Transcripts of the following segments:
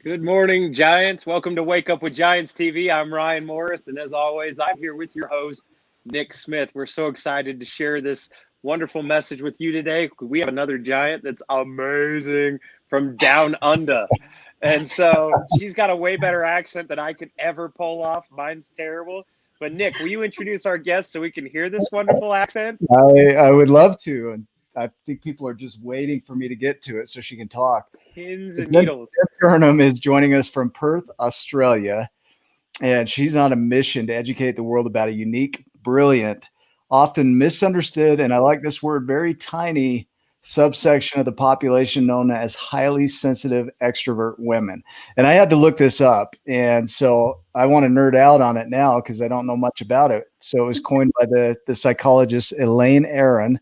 Good morning, Giants. Welcome to Wake Up with Giants TV. I'm Ryan Morris, and as always, I'm here with your host, Nick Smith. We're so excited to share this wonderful message with you today. We have another Giant that's amazing from down under. And so she's got a way better accent than I could ever pull off. Mine's terrible. But Nick, will you introduce our guest so we can hear this wonderful accent? I would love to. And I think people are just waiting for me to get to it so she can talk. Pins and needles. Jenn Turnham is joining us from Perth, Australia. And she's on a mission to educate the world about a unique, brilliant, often misunderstood, and I like this word, very tiny subsection of the population known as highly sensitive extrovert women. And I had to look this up. And so I want to nerd out on it now because I don't know much about it. So it was coined by the psychologist Elaine Aron.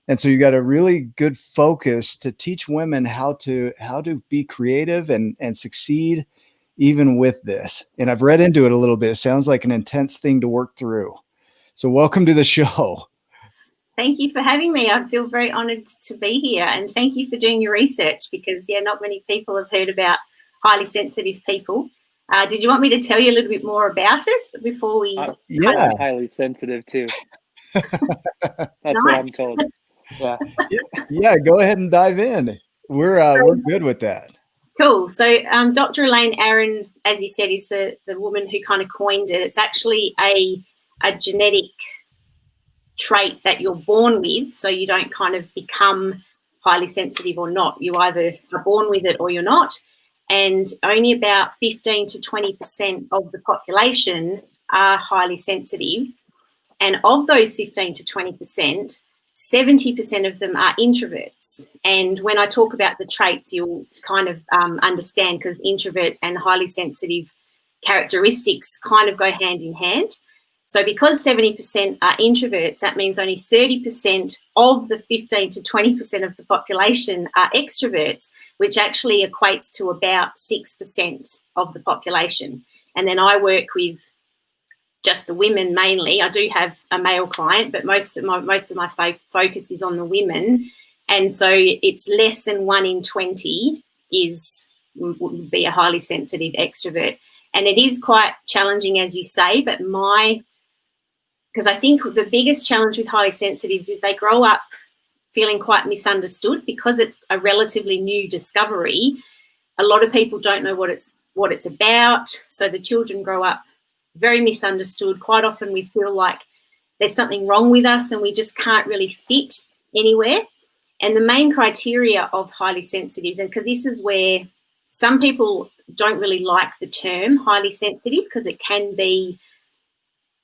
And so you got a really good focus to teach women how to be creative and succeed even with this. And I've read into it a little bit. It sounds like an intense thing to work through. So welcome to the show. Thank you for having me. I feel very honored to be here. And thank you for doing your research because, not many people have heard about highly sensitive people. Did you want me to tell you a little bit more about it before we? I'm highly sensitive too. That's nice. What I'm told. Yeah, go ahead and dive in. We're good with that. Cool. So Dr. Elaine Aron, as you said, is the woman who kind of coined it. It's actually a genetic trait that you're born with, so you don't kind of become highly sensitive or not. You either are born with it or you're not. And only about 15 to 20% of the population are highly sensitive. And of those 15 to 20%, 70% of them are introverts. And when I talk about the traits, you'll kind of understand because introverts and highly sensitive characteristics kind of go hand in hand. So because 70% are introverts, that means only 30% of the 15 to 20% of the population are extroverts, which actually equates to about 6% of the population. And then I work with just the women mainly. I do have a male client, but most of my focus is on the women. And so it's less than 1 in 20 would be a highly sensitive extrovert. And it is quite challenging, as you say, but because I think the biggest challenge with highly sensitives is they grow up feeling quite misunderstood because it's a relatively new discovery. A lot of people don't know what it's about. So the children grow up very misunderstood. Quite often we feel like there's something wrong with us and we just can't really fit anywhere. And the main criteria of highly sensitives, and because this is where some people don't really like the term highly sensitive because it can be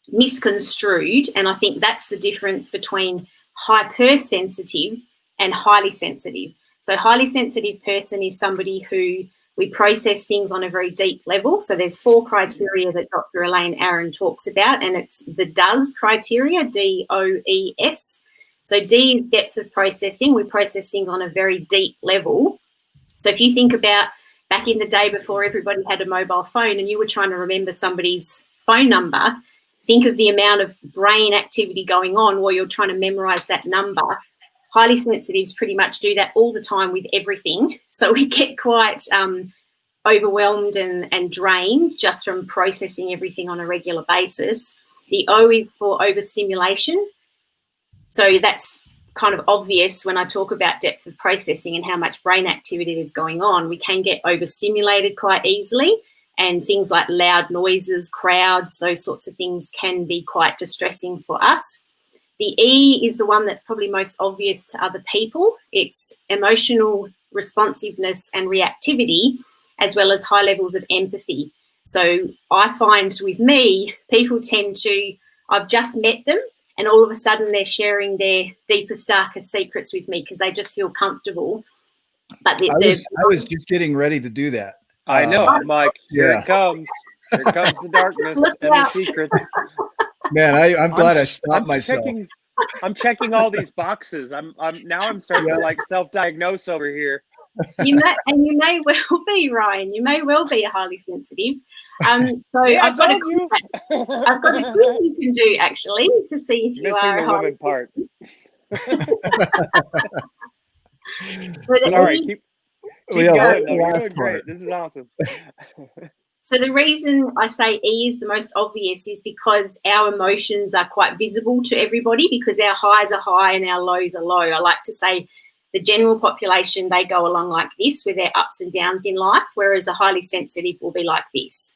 misconstrued. And I think that's the difference between hypersensitive and highly sensitive. So highly sensitive person is somebody who we process things on a very deep level. So there's 4 criteria that Dr. Elaine Aron talks about, and it's the DOES criteria, DOES. So D is depth of processing. We process things on a very deep level. So if you think about back in the day before everybody had a mobile phone and you were trying to remember somebody's phone number, think of the amount of brain activity going on while you're trying to memorize that number. Highly sensitives pretty much do that all the time with everything. So we get quite overwhelmed and drained just from processing everything on a regular basis. The O is for overstimulation. So that's kind of obvious when I talk about depth of processing and how much brain activity is going on. We can get overstimulated quite easily, and things like loud noises, crowds, those sorts of things can be quite distressing for us. The E is the one that's probably most obvious to other people. It's emotional responsiveness and reactivity, as well as high levels of empathy. So I find with me, people tend to, I've just met them and all of a sudden they're sharing their deepest, darkest secrets with me because they just feel comfortable. But I was just getting ready to do that. I know. I'm like, here it comes. Here comes the darkness and the secrets. Man, I'm glad I stopped myself. I'm checking all these boxes. I'm starting to like self-diagnose over here. You may well be, Ryan. You may well be a highly sensitive. So yeah, I've got a quiz you can do actually to see if you are a highly part. But all right, Keep going, though. You're doing great. This is awesome. So the reason I say E is the most obvious is because our emotions are quite visible to everybody, because our highs are high and our lows are low. I like to say the general population, they go along like this with their ups and downs in life, whereas a highly sensitive will be like this,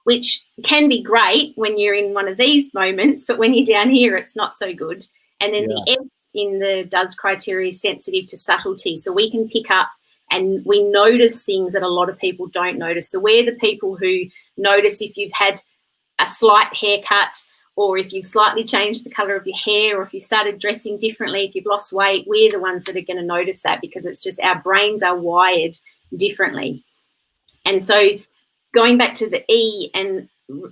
which can be great when you're in one of these moments, but when you're down here, it's not so good. And then the S in the DOES criteria is sensitive to subtlety. So we can pick up and we notice things that a lot of people don't notice. So we're the people who notice if you've had a slight haircut, or if you've slightly changed the colour of your hair, or if you started dressing differently, if you've lost weight. We're the ones that are going to notice that, because it's just our brains are wired differently. And so going back to the E and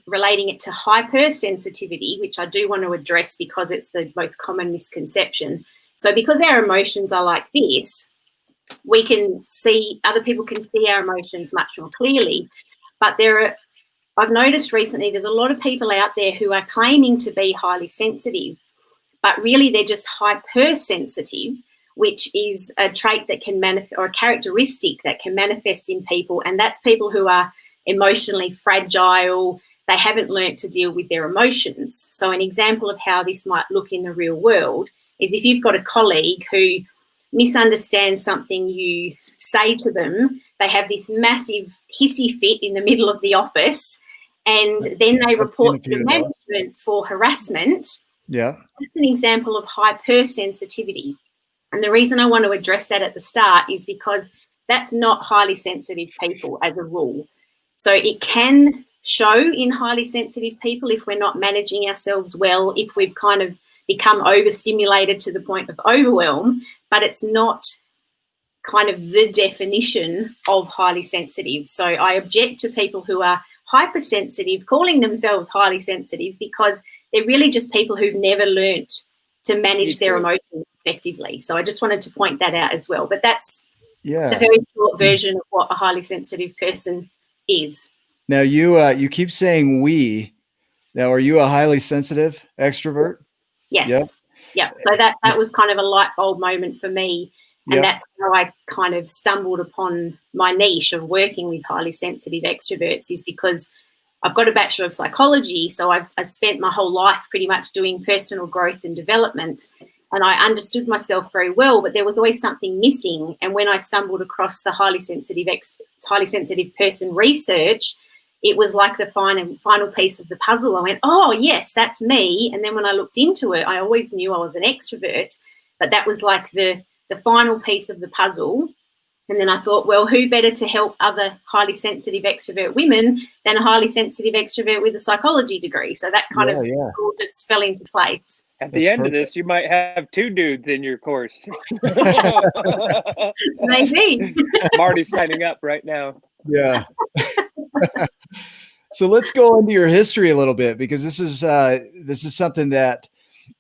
relating it to hypersensitivity, which I do want to address because it's the most common misconception. So because our emotions are like this, we can see, other people can see our emotions much more clearly. But I've noticed recently there's a lot of people out there who are claiming to be highly sensitive, but really they're just hypersensitive, which is a trait that can manifest, or a characteristic that can manifest in people. And that's people who are emotionally fragile. They haven't learnt to deal with their emotions. So an example of how this might look in the real world is if you've got a colleague who misunderstands something you say to them, they have this massive hissy fit in the middle of the office, and then they report to management for harassment. Yeah. That's an example of hypersensitivity. And the reason I want to address that at the start is because that's not highly sensitive people as a rule. So it can show in highly sensitive people if we're not managing ourselves well, if we've kind of become overstimulated to the point of overwhelm, but it's not kind of the definition of highly sensitive. So I object to people who are hypersensitive calling themselves highly sensitive, because they're really just people who've never learnt to manage their emotions effectively. So I just wanted to point that out as well. But that's a very short version of what a highly sensitive person is. Now you keep saying we. Now, are you a highly sensitive extrovert? Yes. Yeah. So that was kind of a light bulb moment for me. And that's how I kind of stumbled upon my niche of working with highly sensitive extroverts, is because I've got a Bachelor of Psychology. So I've spent my whole life pretty much doing personal growth and development. And I understood myself very well, but there was always something missing. And when I stumbled across the highly sensitive person research, it was like the final piece of the puzzle. I went, oh, yes, that's me. And then when I looked into it, I always knew I was an extrovert, but that was like the final piece of the puzzle. And then I thought, well, who better to help other highly sensitive extrovert women than a highly sensitive extrovert with a psychology degree? So that kind of all just fell into place. At the end of this, you might have 2 dudes in your course. Maybe. Marty's signing up right now. Yeah. So let's go into your history a little bit, because this is something that,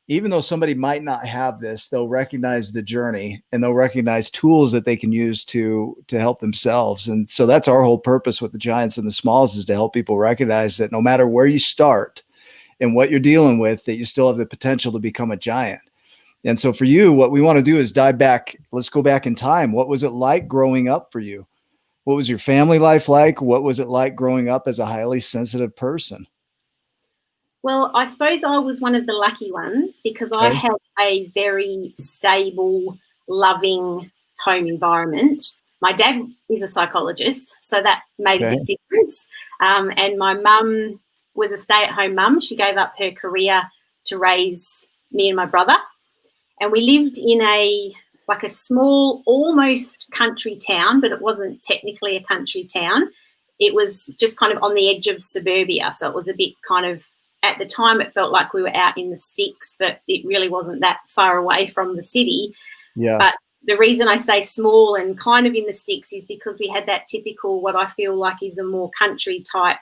even though somebody might not have this, they'll recognize the journey and they'll recognize tools that they can use to help themselves. And so that's our whole purpose with the Giants and the Smalls, is to help people recognize that no matter where you start and what you're dealing with, that you still have the potential to become a giant. And so for you, what we want to do is dive back. Let's go back in time. What was it like growing up for you? What was your family life like? What was it like growing up as a highly sensitive person? Well, I suppose I was one of the lucky ones, because I had a very stable, loving home environment. My dad is a psychologist, so that made a big difference. And my mum was a stay-at-home mum. She gave up her career to raise me and my brother. And we lived in a small, almost country town, but it wasn't technically a country town. It was just kind of on the edge of suburbia. So it was a bit kind of, at the time, it felt like we were out in the sticks, but it really wasn't that far away from the city. Yeah. But the reason I say small and kind of in the sticks is because we had that typical, what I feel like is a more country type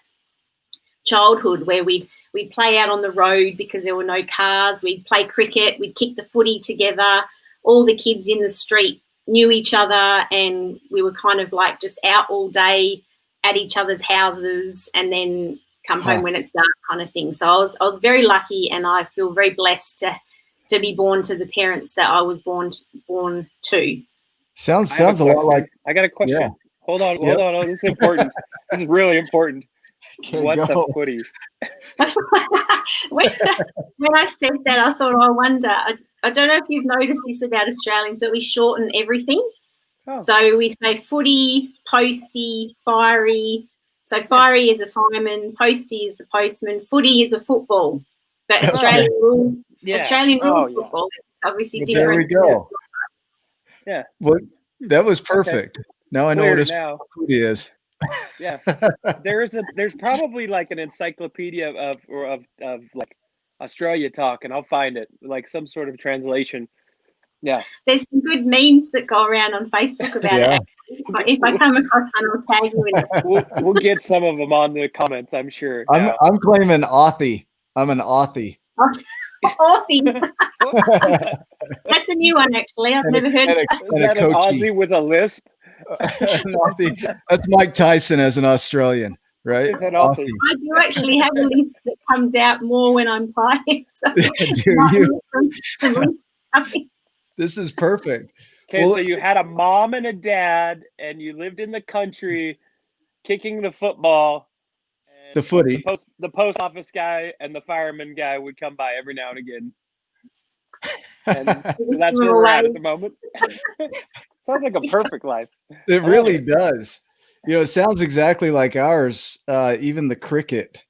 childhood, where we'd play out on the road because there were no cars. We'd play cricket. We'd kick the footy together. All the kids in the street knew each other, and we were kind of like just out all day at each other's houses, and then come home when it's dark, kind of thing. So I was very lucky, and I feel very blessed to be born to the parents that I was born to. Sounds I have a lot like. I got a question. Yeah. Hold on. Yep. Oh, this is important. This is really important. Okay, What's go. a footy? when I said that, I thought, I wonder. I don't know if you've noticed this about Australians, but we shorten everything. Oh. So we say footy, postie, fiery. So fiery is a fireman, postie is the postman, footy is a football. But Australian rules, Australian rules football is obviously different. There we go. Yeah. Well, that was perfect. Okay. Now I know what a footy is. Yeah. There's probably like an encyclopedia of like Australia talk, and I'll find it, like some sort of translation. Yeah. There's some good memes that go around on Facebook about it. If I come across one, I'll tag you in it. We'll get some of them on the comments, I'm sure. I'm claiming Aussie. I'm an Aussie. Aussie. That's a new one, actually. I've never heard of that. Is that an Aussie with a lisp? That's Mike Tyson as an Australian, right? I do actually have a list that comes out more when I'm playing. So this is perfect. Okay, so you had a mom and a dad, and you lived in the country kicking the football. And the footy. The post office guy and the fireman guy would come by every now and again. And so that's where we're at the moment. Sounds like a perfect life. It really does. You know, it sounds exactly like ours, even the cricket.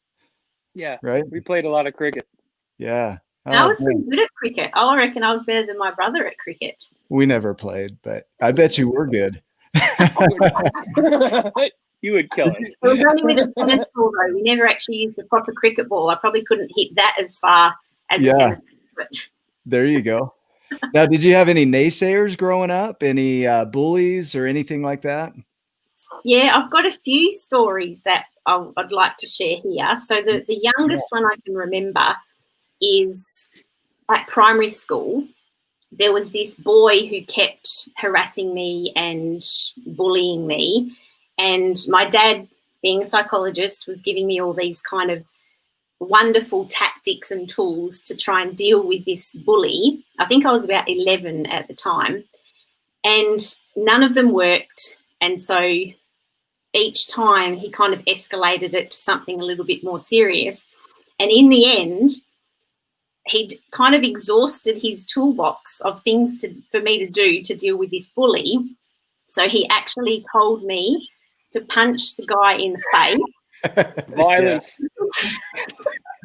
Yeah. Right? We played a lot of cricket. Yeah. I was pretty good at cricket. I reckon I was better than my brother at cricket. We never played, but I bet you were good. You would kill us. It was only with a tennis ball, though. We never actually used the proper cricket ball. I probably couldn't hit that as far as a tennis ball. There you go. Now, did you have any naysayers growing up? Any bullies or anything like that? Yeah, I've got a few stories that I'd like to share here. So the youngest one I can remember is at primary school. There was this boy who kept harassing me and bullying me. And my dad, being a psychologist, was giving me all these kind of wonderful tactics and tools to try and deal with this bully. I think I was about 11 at the time. And none of them worked. And so each time he kind of escalated it to something a little bit more serious. And in the end, he'd kind of exhausted his toolbox of things for me to do to deal with this bully. So he actually told me to punch the guy in the face. Violence.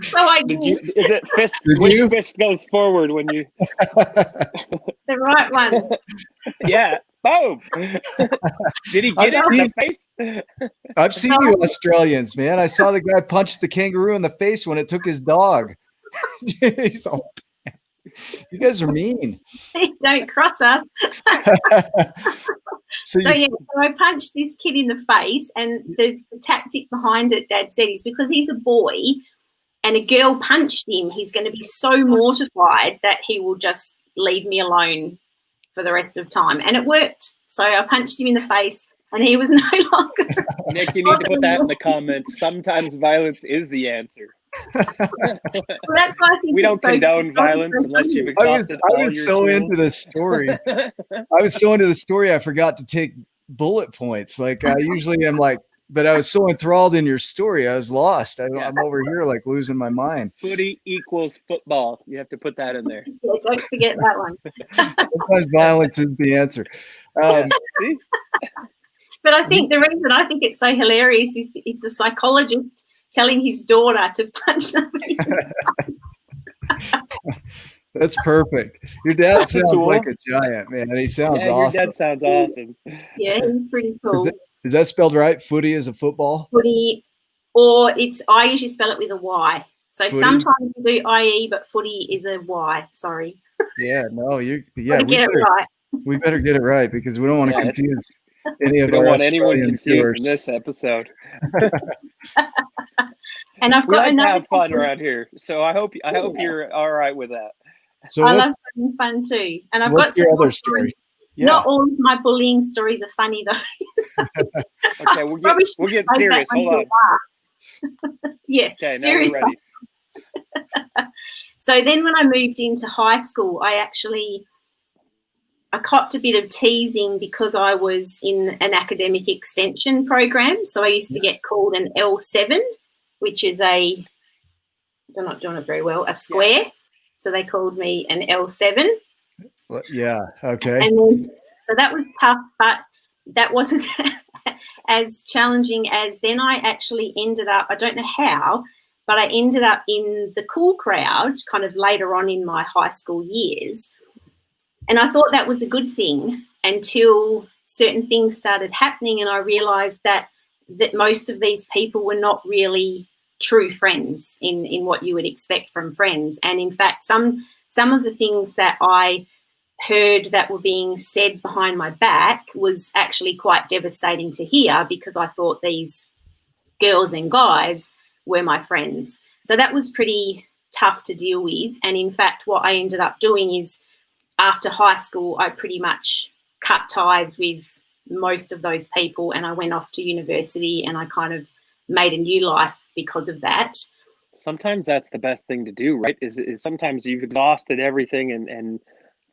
So I did. Is it fist? Which fist goes forward when you? The right one. Yeah. Boom. Did he get it in the face? I've seen you Australians, man. I saw the guy punch the kangaroo in the face when it took his dog. Jeez, you guys are mean. Don't cross us. So I punched this kid in the face, and the tactic behind it, Dad said, is because he's a boy and a girl punched him, he's going to be so mortified that he will just leave me alone for the rest of time. And it worked. So I punched him in the face and he was no longer. Nick, you need to put that in the comments. Sometimes violence is the answer. Well, that's why I think we don't condone violence unless you've exhausted all your I was so into the story. I was so into the story, I forgot to take bullet points. Like I usually am like, but I was so enthralled in your story, I was lost. I'm over here like losing my mind. Footy equals football. You have to put that in there. Yeah, don't forget that one. Sometimes violence is the answer. See? But I think the reason I think it's so hilarious is it's a psychologist telling his daughter to punch somebody. That's perfect. Your dad sounds like a giant, man. He sounds awesome. Your dad sounds awesome. Yeah, he's pretty cool. Is that spelled right? Footy is a football? Footy, or I usually spell it with a Y. So footy. Sometimes you do IE, but footy is a Y. Sorry. Yeah, no, get it right. We better get it right because we don't want to confuse any of our don't want anyone confused in this episode. And I've got another have fun around here, so I hope you're all right with that. So I love having fun too, and I've got some other story. Yeah. Not all of my bullying stories are funny though. Okay, we'll get serious. Hold on. Yeah. Okay, now serious. we're ready. So then when I moved into high school, I I copped a bit of teasing because I was in an academic extension program. So I used to get called an L7, which is I'm not doing it very well, a square. Yeah. So they called me an L7. Well, yeah, okay. And then, so that was tough, but that wasn't as challenging as then I actually ended up, I don't know how, but I ended up in the cool crowd kind of later on in my high school years. And I thought that was a good thing until certain things started happening, and I realised that most of these people were not really true friends in what you would expect from friends. And in fact, some of the things that I heard that were being said behind my back was actually quite devastating to hear, because I thought these girls and guys were my friends. So that was pretty tough to deal with. And in fact, what I ended up doing is, after high school, I pretty much cut ties with most of those people, and I went off to university and I kind of made a new life because of that. Sometimes that's the best thing to do, right? Is sometimes you've exhausted everything, and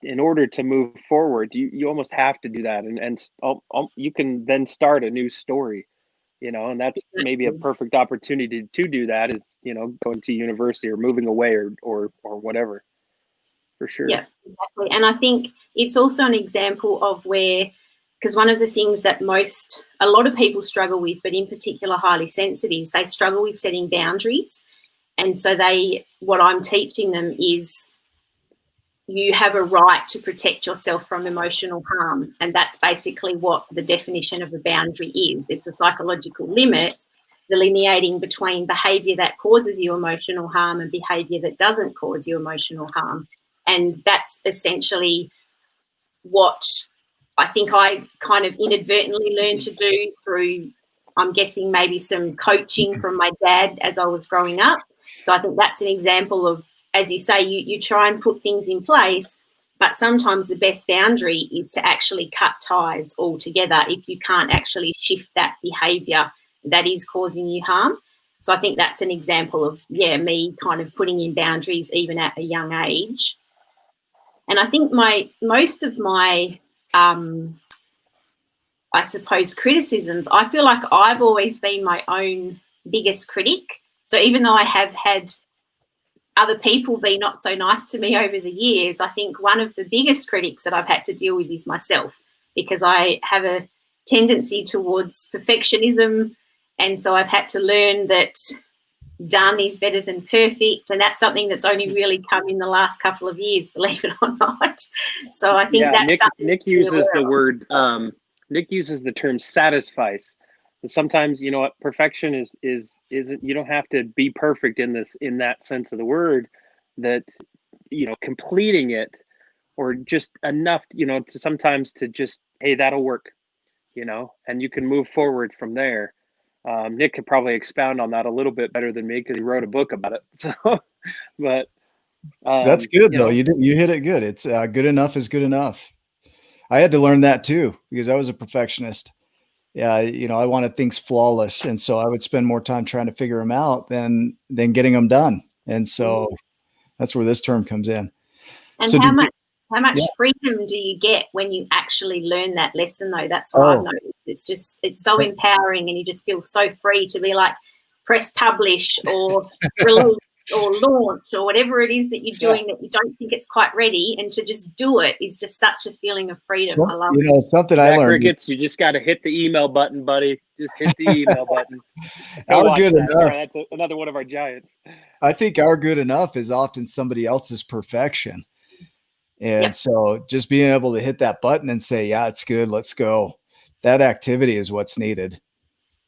in order to move forward, you almost have to do that, and you can then start a new story, and that's maybe a perfect opportunity to do that is, going to university or moving away or whatever. For sure. Yeah, exactly. And I think it's also an example of where, because one of the things that a lot of people struggle with, but in particular highly sensitives, they struggle with setting boundaries. And so what I'm teaching them is you have a right to protect yourself from emotional harm. And that's basically what the definition of a boundary is. It's a psychological limit delineating between behaviour that causes you emotional harm and behaviour that doesn't cause you emotional harm. And that's essentially what I think I kind of inadvertently learned to do through, I'm guessing, maybe some coaching from my dad as I was growing up. So I think that's an example of, as you say, you try and put things in place, but sometimes the best boundary is to actually cut ties altogether if you can't actually shift that behaviour that is causing you harm. So I think that's an example of, me kind of putting in boundaries even at a young age. And I think most of my, I suppose, criticisms, I feel like I've always been my own biggest critic. So even though I have had other people be not so nice to me over the years, I think one of the biggest critics that I've had to deal with is myself, because I have a tendency towards perfectionism. And so I've had to learn that done is better than perfect, and that's something that's only really come in the last couple of years, believe it or not. So I think that's Nick uses the word Nick uses the term satisfice. And sometimes, what perfection isn't, you don't have to be perfect in that sense of the word, that completing it, or just enough to sometimes to just, hey, that'll work, and you can move forward from there. Nick could probably expound on that a little bit better than me because he wrote a book about it. So, but that's good though. You hit it good. It's good enough is good enough. I had to learn that too, because I was a perfectionist. Yeah, I wanted things flawless, and so I would spend more time trying to figure them out than getting them done. And so that's where this term comes in. And so how much freedom do you get when you actually learn that lesson, though? That's what I've noticed. It's so empowering, and you just feel so free to be like, press publish or release or launch or whatever it is that you're doing that you don't think it's quite ready, and to just do it is just such a feeling of freedom. I love it. Something I learned. Crickets, you just got to hit the email button, buddy. Just hit the email button. Our good enough. Sorry, that's another one of our giants. I think our good enough is often somebody else's perfection. And so just being able to hit that button and say, yeah, it's good, let's go. That activity is what's needed.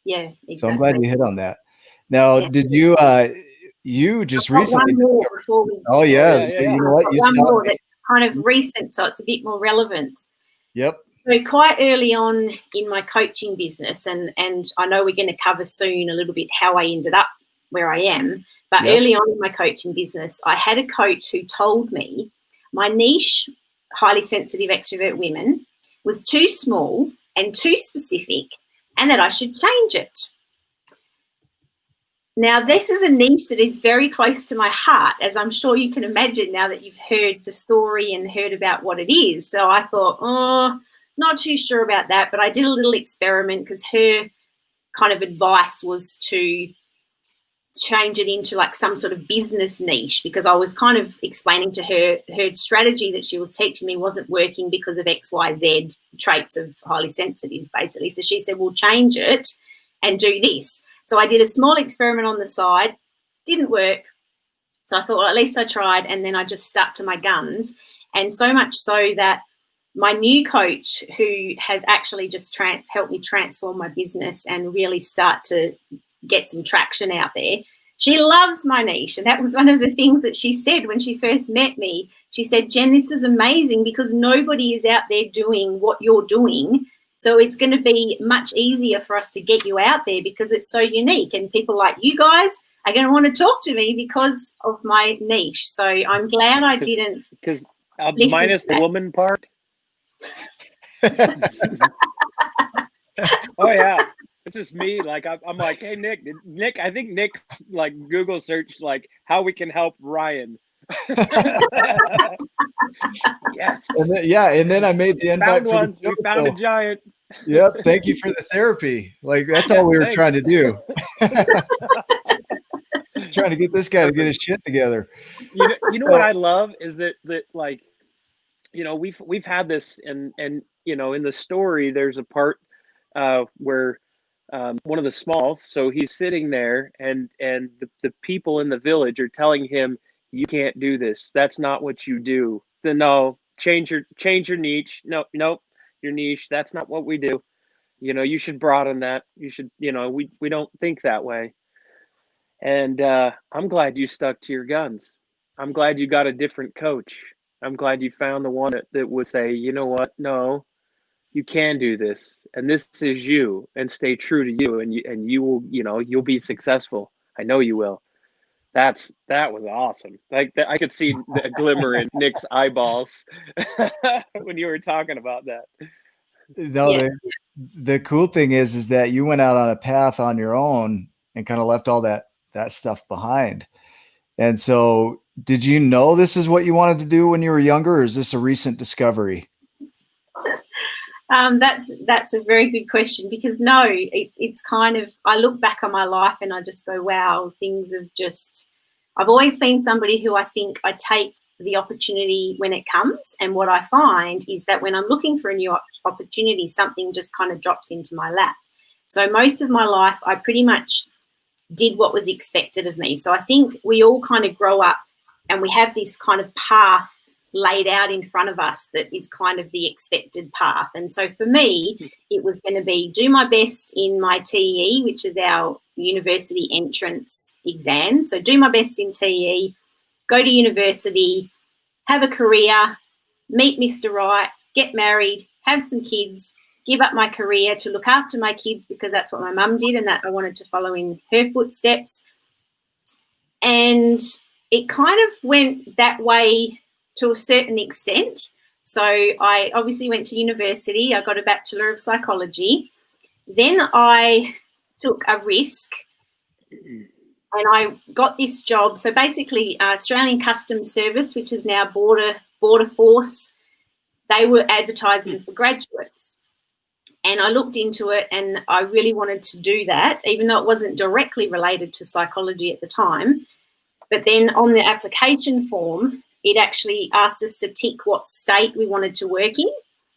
Yeah, exactly. So I'm glad you hit on that. Now, did you just recently? One more before we, You know what? One more that's kind of recent, so it's a bit more relevant. Yep. So quite early on in my coaching business, and I know we're going to cover soon a little bit how I ended up where I am, but early on in my coaching business, I had a coach who told me my niche, highly sensitive extrovert women, was too small and too specific, and that I should change it. Now, this is a niche that is very close to my heart, as I'm sure you can imagine now that you've heard the story and heard about what it is. So I thought, oh, not too sure about that. But I did a little experiment because her kind of advice was to change it into like some sort of business niche, because I was kind of explaining to her strategy that she was teaching me wasn't working because of XYZ traits of highly sensitives, basically. So she said, well, change it and do this. So I did a small experiment on the side, didn't work. So I thought, well, at least I tried, and then I just stuck to my guns. And so much so that my new coach, who has actually just helped me transform my business and really start to get some traction out there, she loves my niche. And that was one of the things that she said when she first met me. She said, Jen, this is amazing because nobody is out there doing what you're doing. So it's going to be much easier for us to get you out there because it's so unique, and people like you guys are going to want to talk to me because of my niche. So I'm glad I didn't. Because minus the woman part. Oh yeah, it's just me. Like I'm like, hey Nick. I think Nick's like Google searched like how we can help Ryan. Yes. And then I made the invite. We found a giant. Yep. Thank you for the therapy. Like that's all we were trying to do. Trying to get this guy to get his shit together. You know what I love is that like, you know, we've had this, and you know, in the story there's a part where one of the Smalls, so he's sitting there and the people in the village are telling him, you can't do this. That's not what you do. No, change your niche. Nope, your niche. That's not what we do. You know, you should broaden that. You should, you know, we don't think that way. And I'm glad you stuck to your guns. I'm glad you got a different coach. I'm glad you found the one that would say, you know what? No, you can do this. And this is you, and stay true to you. And you will, you know, you'll be successful. I know you will. That was awesome. Like I could see the glimmer in Nick's eyeballs when you were talking about that. No, yeah. The cool thing is that you went out on a path on your own and kind of left all that stuff behind. And so did you know this is what you wanted to do when you were younger, or is this a recent discovery? That's a very good question, because no, it's kind of, I look back on my life and I just go, wow, things have just, I've always been somebody who I think I take the opportunity when it comes. And what I find is that when I'm looking for a new opportunity, something just kind of drops into my lap. So most of my life, I pretty much did what was expected of me. So I think we all kind of grow up and we have this kind of path laid out in front of us that is kind of the expected path. And so for me, it was going to be do my best in my TE, which is our university entrance exam. So do my best in TE, go to university, have a career, meet Mr. Right, get married, have some kids, give up my career to look after my kids because that's what my mum did and that I wanted to follow in her footsteps. And it kind of went that way to a certain extent. So I obviously went to university. I got a Bachelor of Psychology. Then I took a risk and I got this job. So basically Australian Customs Service, which is now Border Force, they were advertising for graduates. And I looked into it and I really wanted to do that, even though it wasn't directly related to psychology at the time. But then on the application form, it actually asked us to tick what state we wanted to work in.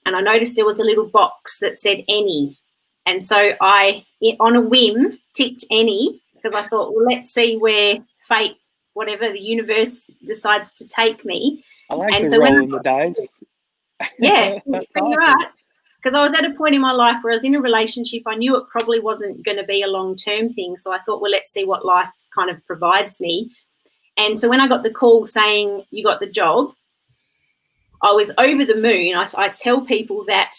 And I noticed there was a little box that said any. And so I, on a whim, ticked any because I thought, well, let's see where fate, whatever the universe decides to take me. I like and so rolling the dice. Yeah, that's awesome. Right. Because I was at a point in my life where I was in a relationship. I knew it probably wasn't going to be a long-term thing. So I thought, well, let's see what life kind of provides me. And so when I got the call saying you got the job, I was over the moon. I tell people that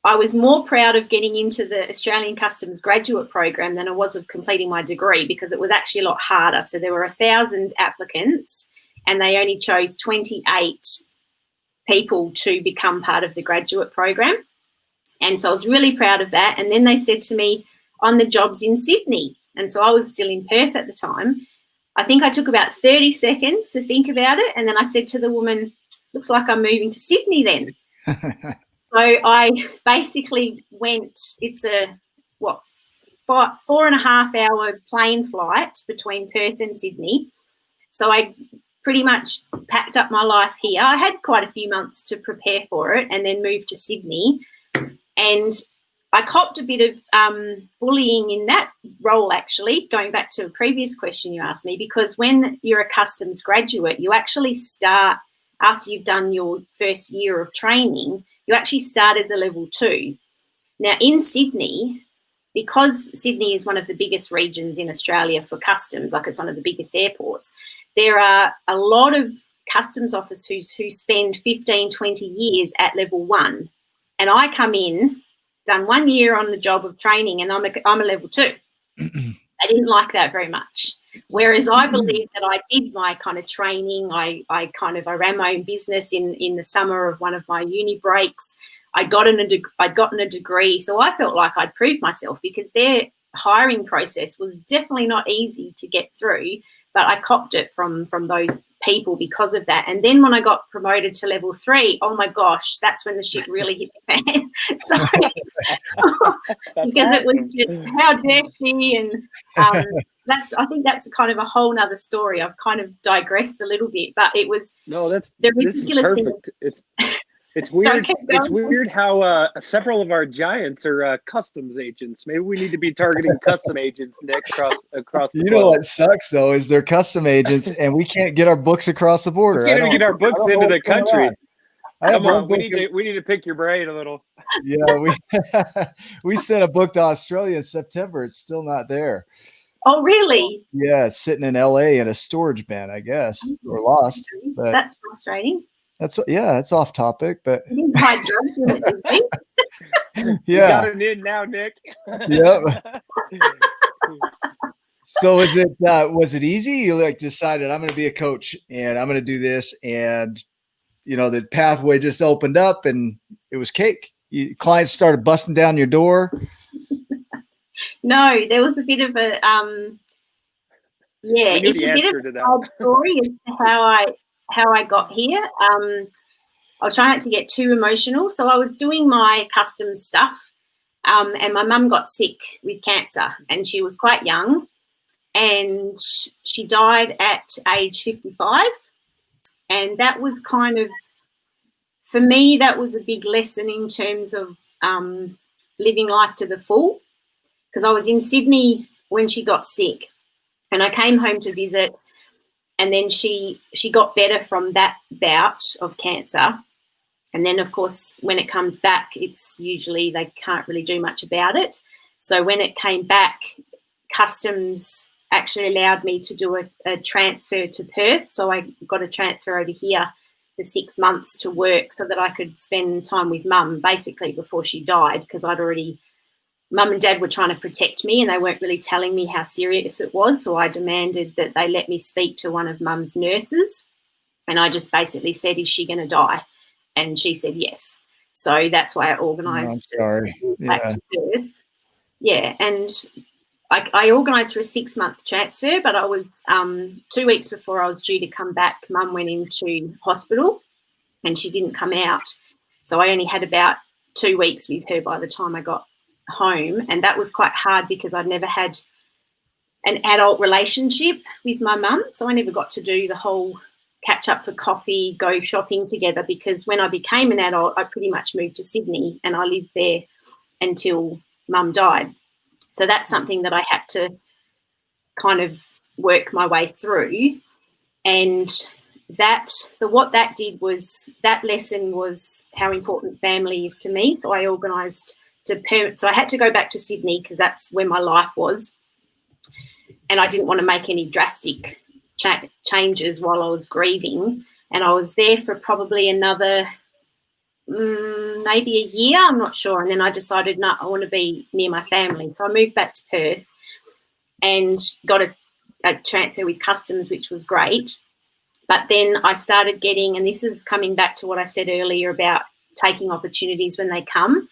I was more proud of getting into the Australian Customs graduate program than I was of completing my degree, because it was actually a lot harder. So there were 1,000 applicants and they only chose 28 people to become part of the graduate program. And so I was really proud of that. And then they said to me, on the jobs in Sydney. And so I was still in Perth at the time. I think I took about 30 seconds to think about it. And then I said to the woman, looks like I'm moving to Sydney then. So I basically went, it's a, 4.5 hour plane flight between Perth and Sydney. So I pretty much packed up my life here. I had quite a few months to prepare for it and then moved to Sydney. And I copped a bit of bullying in that role, actually, going back to a previous question you asked me, because when you're a customs graduate, you actually start, after you've done your first year of training, you actually start as a level 2. Now, in Sydney, because Sydney is one of the biggest regions in Australia for customs, like it's one of the biggest airports, there are a lot of customs officers who spend 15, 20 years at level 1. And I come in, done 1 year on the job of training, and I'm a level 2. I didn't like that very much. Whereas I believe that I did my kind of training. I ran my own business in the summer of one of my uni breaks. I'd gotten a degree, so I felt like I'd proved myself, because their hiring process was definitely not easy to get through. But I copped it from those people because of that. And then when I got promoted to level 3, oh my gosh, that's when the shit really hit the fan. So because awesome. It was just, how dare she? And I think that's kind of a whole nother story. I've kind of digressed a little bit, but it was the ridiculous thing. It's weird. It's weird how several of our giants are customs agents. Maybe we need to be targeting custom agents, Nick, across the globe. Know what sucks though is they're custom agents, and we can't get our books across the border. We can't even get our books into the country. Come on, we need to pick your brain a little. Yeah, we sent a book to Australia in September. It's still not there. Oh, really? Yeah, it's sitting in LA in a storage bin, I guess, or lost. But that's frustrating. It's off topic, but you didn't hide drugs in it, did you? Yeah, you got it in now, Nick. Yep. So was it easy? You decided I'm going to be a coach and I'm going to do this, and the pathway just opened up and it was cake. Clients started busting down your door. No, there was a bit of a it's a bit of a odd story as to how I got here. I'll try not to get too emotional. So I was doing my custom stuff, and my mum got sick with cancer, and she was quite young, and she died at age 55. And that was kind of, for me, that was a big lesson in terms of living life to the full, because I was in Sydney when she got sick, and I came home to visit. And then she got better from that bout of cancer. And then, of course, when it comes back, it's usually they can't really do much about it. So when it came back, customs actually allowed me to do a transfer to Perth. So I got a transfer over here for 6 months to work so that I could spend time with mum, basically before she died, because Mum and Dad were trying to protect me, and they weren't really telling me how serious it was. So I demanded that they let me speak to one of Mum's nurses. And I just basically said, is she going to die? And she said yes. So that's why I organised back to Perth. Yeah, and I organised for a 6-month transfer, but I was 2 weeks before I was due to come back, Mum went into hospital and she didn't come out. So I only had about 2 weeks with her by the time I got home, and that was quite hard because I'd never had an adult relationship with my mum, so I never got to do the whole catch up for coffee, go shopping together, because when I became an adult I pretty much moved to Sydney and I lived there until mum died. So that's something that I had to kind of work my way through. And what that did was, that lesson was how important family is to me. So I organised so I had to go back to Sydney because that's where my life was, and I didn't want to make any drastic changes while I was grieving. And I was there for probably another maybe a year, I'm not sure, and then I decided I want to be near my family. So I moved back to Perth and got a transfer with customs, which was great. But then I started getting, and this is coming back to what I said earlier about taking opportunities when they come.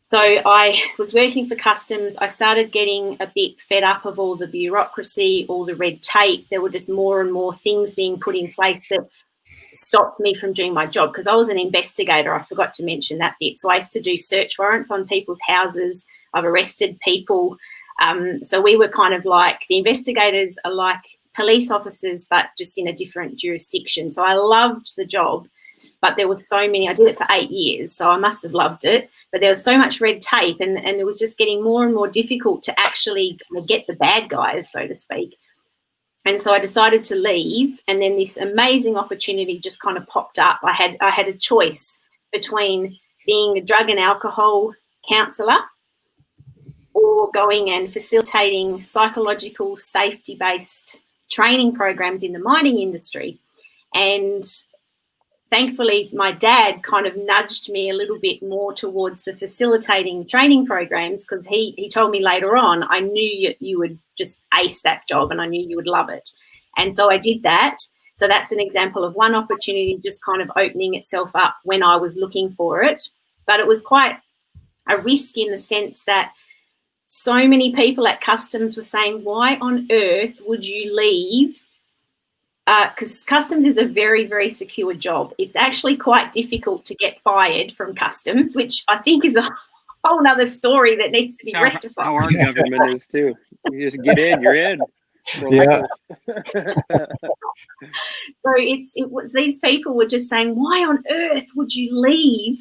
So I was working for customs. I started getting a bit fed up of all the bureaucracy, all the red tape. There were just more and more things being put in place that stopped me from doing my job, because I was an investigator. I forgot to mention that bit. So I used to do search warrants on people's houses. I've arrested people. So we were kind of like, the investigators are like police officers, but just in a different jurisdiction. So I loved the job, but there was so many. I did it for 8 years, so I must have loved it. But there was so much red tape, and it was just getting more and more difficult to actually get the bad guys, so to speak. And so I decided to leave, and then this amazing opportunity just kind of popped up. I had a choice between being a drug and alcohol counsellor or going and facilitating psychological safety-based training programs in the mining industry. And thankfully, my dad kind of nudged me a little bit more towards the facilitating training programs, because he told me later on, I knew you would just ace that job and I knew you would love it. And so I did that. So that's an example of one opportunity just kind of opening itself up when I was looking for it. But it was quite a risk in the sense that so many people at customs were saying, why on earth would you leave? Because customs is a very, very secure job. It's actually quite difficult to get fired from customs, which I think is a whole nother story that needs to be rectified. How our government is too. You just get in, you're in. Yeah. So it was these people were just saying, why on earth would you leave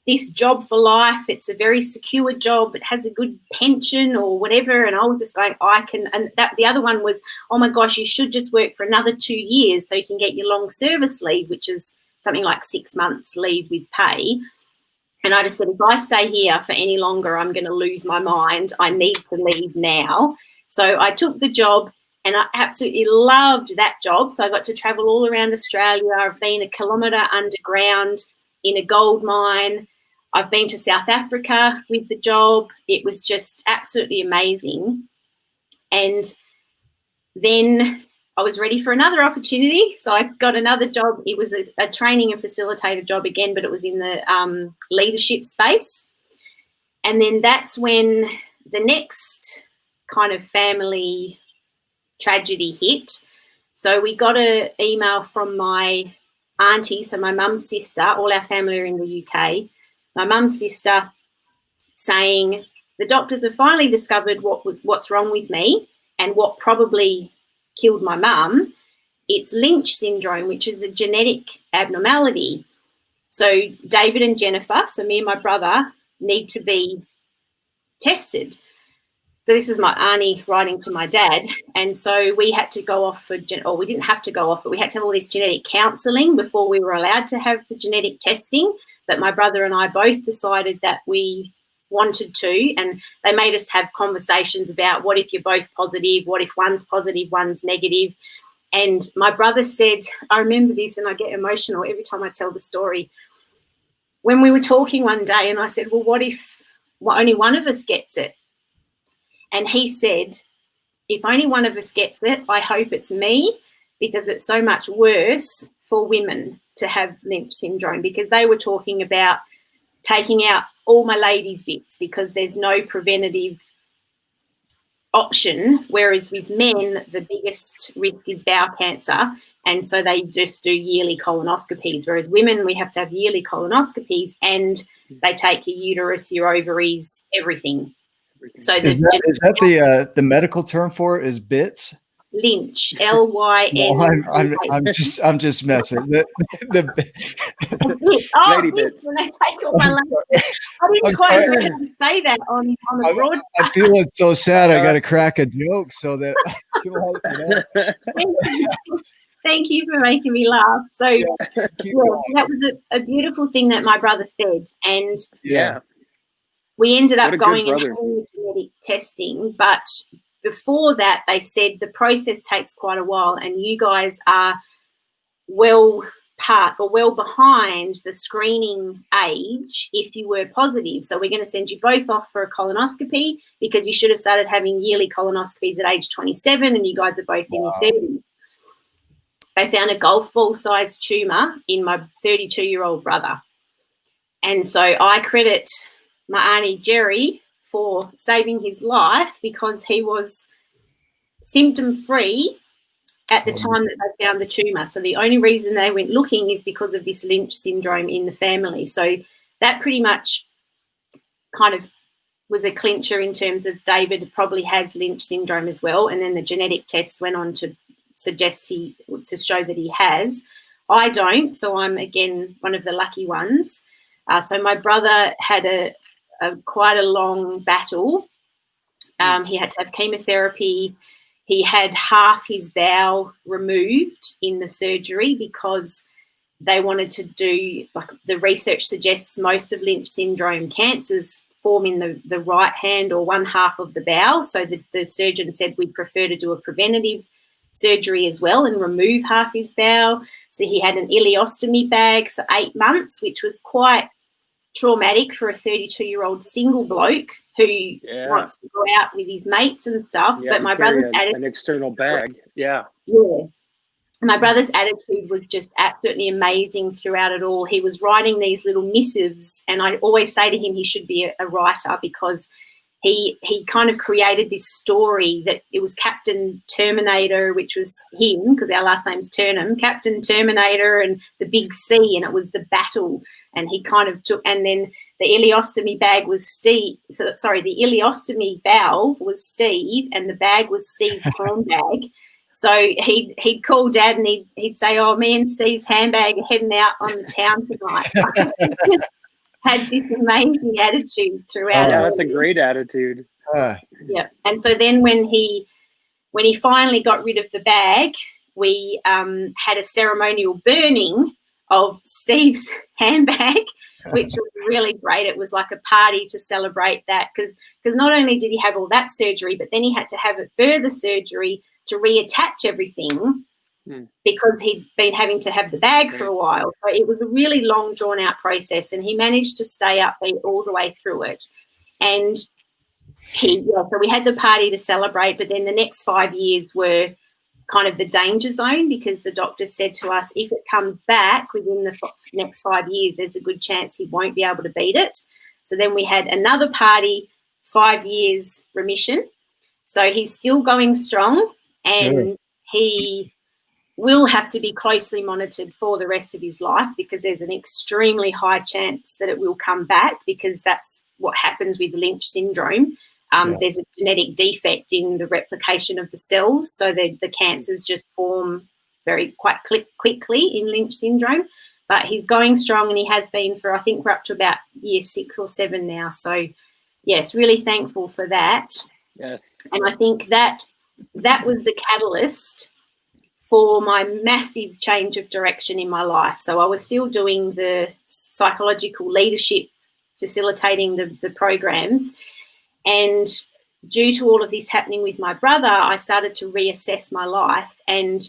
this job for life? It's a very secure job. It has a good pension or whatever. And I was just going, I can. And the other one was, oh my gosh, you should just work for another 2 years so you can get your long service leave, which is something like 6 months leave with pay. And I just said, if I stay here for any longer, I'm going to lose my mind. I need to leave now. So I took the job, and I absolutely loved that job. So I got to travel all around Australia. I've been 1 kilometre underground in a gold mine. I've been to South Africa with the job. It was just absolutely amazing. And then I was ready for another opportunity. So I got another job. It was a training and facilitator job again, but it was in the leadership space. And then that's when the next kind of family tragedy hit. So we got an email from my auntie, so my mum's sister. All our family are in the UK. My mum's sister saying the doctors have finally discovered what's wrong with me and what probably killed my mum. It's Lynch syndrome, which is a genetic abnormality. So David and Jennifer, so me and my brother, need to be tested. So this was my auntie writing to my dad. And so we had to go off we didn't have to go off, but we had to have all this genetic counselling before we were allowed to have the genetic testing. But my brother and I both decided that we wanted to, and they made us have conversations about what if you're both positive, what if one's positive, one's negative. And my brother said, I remember this and I get emotional every time I tell the story. When we were talking one day and I said, well, what if only one of us gets it? And he said, if only one of us gets it, I hope it's me, because it's so much worse for women to have Lynch syndrome, because they were talking about taking out all my ladies' bits because there's no preventative option, whereas with men, the biggest risk is bowel cancer, and so they just do yearly colonoscopies, whereas women, we have to have yearly colonoscopies, and they take your uterus, your ovaries, everything. So is that the medical term for it, is bits? Lynch, L-Y-N. No, I'm just messing. Lady bits. When they take all my language. I didn't quite know how to say that on the broadcast. I'm feeling so sad. I got to crack a joke so that I can help you out. Thank you for making me laugh. So that was a beautiful thing that my brother said, and we ended up going and having genetic testing, but before that, they said the process takes quite a while, and you guys are well behind the screening age if you were positive. So we're going to send you both off for a colonoscopy, because you should have started having yearly colonoscopies at age 27, and you guys are both in your 30s. They found a golf ball-sized tumour in my 32-year-old brother. And so I credit my auntie Jerry for saving his life because he was symptom-free at the time that they found the tumour. So the only reason they went looking is because of this Lynch syndrome in the family. So that pretty much kind of was a clincher in terms of David probably has Lynch syndrome as well. And then the genetic test went on to suggest to show that he has. I don't, so I'm, again, one of the lucky ones. So my brother had a quite a long battle. He had to have chemotherapy. He had half his bowel removed in the surgery because they wanted to do, like the research suggests most of Lynch syndrome cancers form in the right hand or one half of the bowel. So the surgeon said we'd prefer to do a preventative surgery as well and remove half his bowel. So he had an ileostomy bag for 8 months, which was quite traumatic for a 32-year-old single bloke who wants to go out with his mates and stuff. But my brother's an external bag. Yeah. My brother's attitude was just absolutely amazing throughout it all. He was writing these little missives, and I always say to him he should be a writer because he kind of created this story that it was Captain Terminator, which was him because our last name's Turnham, Captain Terminator and the big C, and it was the battle. And he kind of took, and then the ileostomy bag was Steve. So sorry, the ileostomy valve was Steve, and the bag was Steve's handbag. So he'd call Dad and he'd say, "Oh, me and Steve's handbag are heading out on the town tonight." Had this amazing attitude throughout. Yeah, that's a great attitude. Yeah, and so then when he finally got rid of the bag, we had a ceremonial burning of Steve's handbag, which was really great. It was like a party to celebrate that because not only did he have all that surgery, but then he had to have a further surgery to reattach everything because he'd been having to have the bag for a while. So it was a really long, drawn-out process, and he managed to stay upbeat all the way through it. And so we had the party to celebrate, but then the next 5 years were kind of the danger zone because the doctor said to us, if it comes back within the next 5 years, there's a good chance he won't be able to beat it. So then we had another party, 5 years remission. So he's still going strong, and he will have to be closely monitored for the rest of his life because there's an extremely high chance that it will come back because that's what happens with Lynch syndrome. There's a genetic defect in the replication of the cells, so the cancers just form quite quickly in Lynch syndrome. But he's going strong, and he has been for, I think we're up to about year 6 or 7 now. So, yes, really thankful for that. Yes. And I think that was the catalyst for my massive change of direction in my life. So I was still doing the psychological leadership, facilitating the programs. And due to all of this happening with my brother, I started to reassess my life. And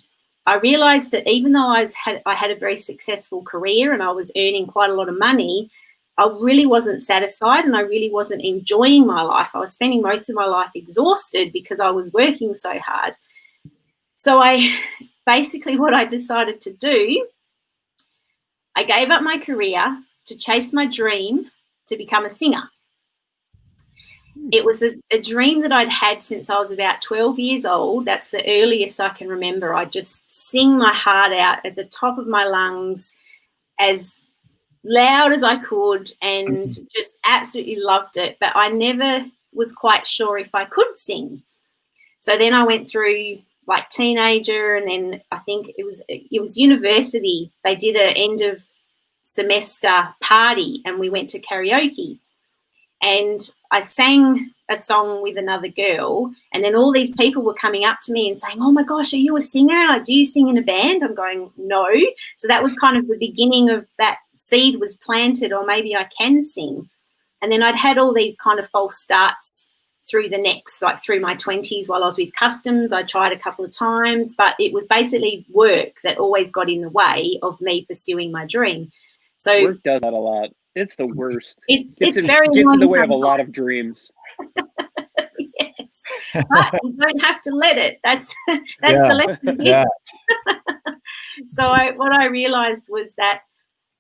I realised that even though I had a very successful career and I was earning quite a lot of money, I really wasn't satisfied and I really wasn't enjoying my life. I was spending most of my life exhausted because I was working so hard. So what I decided to do, I gave up my career to chase my dream to become a singer. It was a dream that I'd had since I was about 12 years old. That's the earliest I can remember. I'd just sing my heart out at the top of my lungs as loud as I could and just absolutely loved it. But I never was quite sure if I could sing. So then I went through like teenager, and then I think it was university. They did an end of semester party and we went to karaoke. And I sang a song with another girl, and then all these people were coming up to me and saying, "Oh my gosh, are you a singer? Do you sing in a band?" I'm going, "No." So that was kind of the beginning of that seed was planted, or maybe I can sing. And then I'd had all these kind of false starts through through my 20s while I was with customs. I tried a couple of times, but it was basically work that always got in the way of me pursuing my dream. So work does that a lot. It's the worst. It's gets in the way of a lot of dreams. Yes, but you don't have to let it. That's the lesson. Yeah. So what I realised was that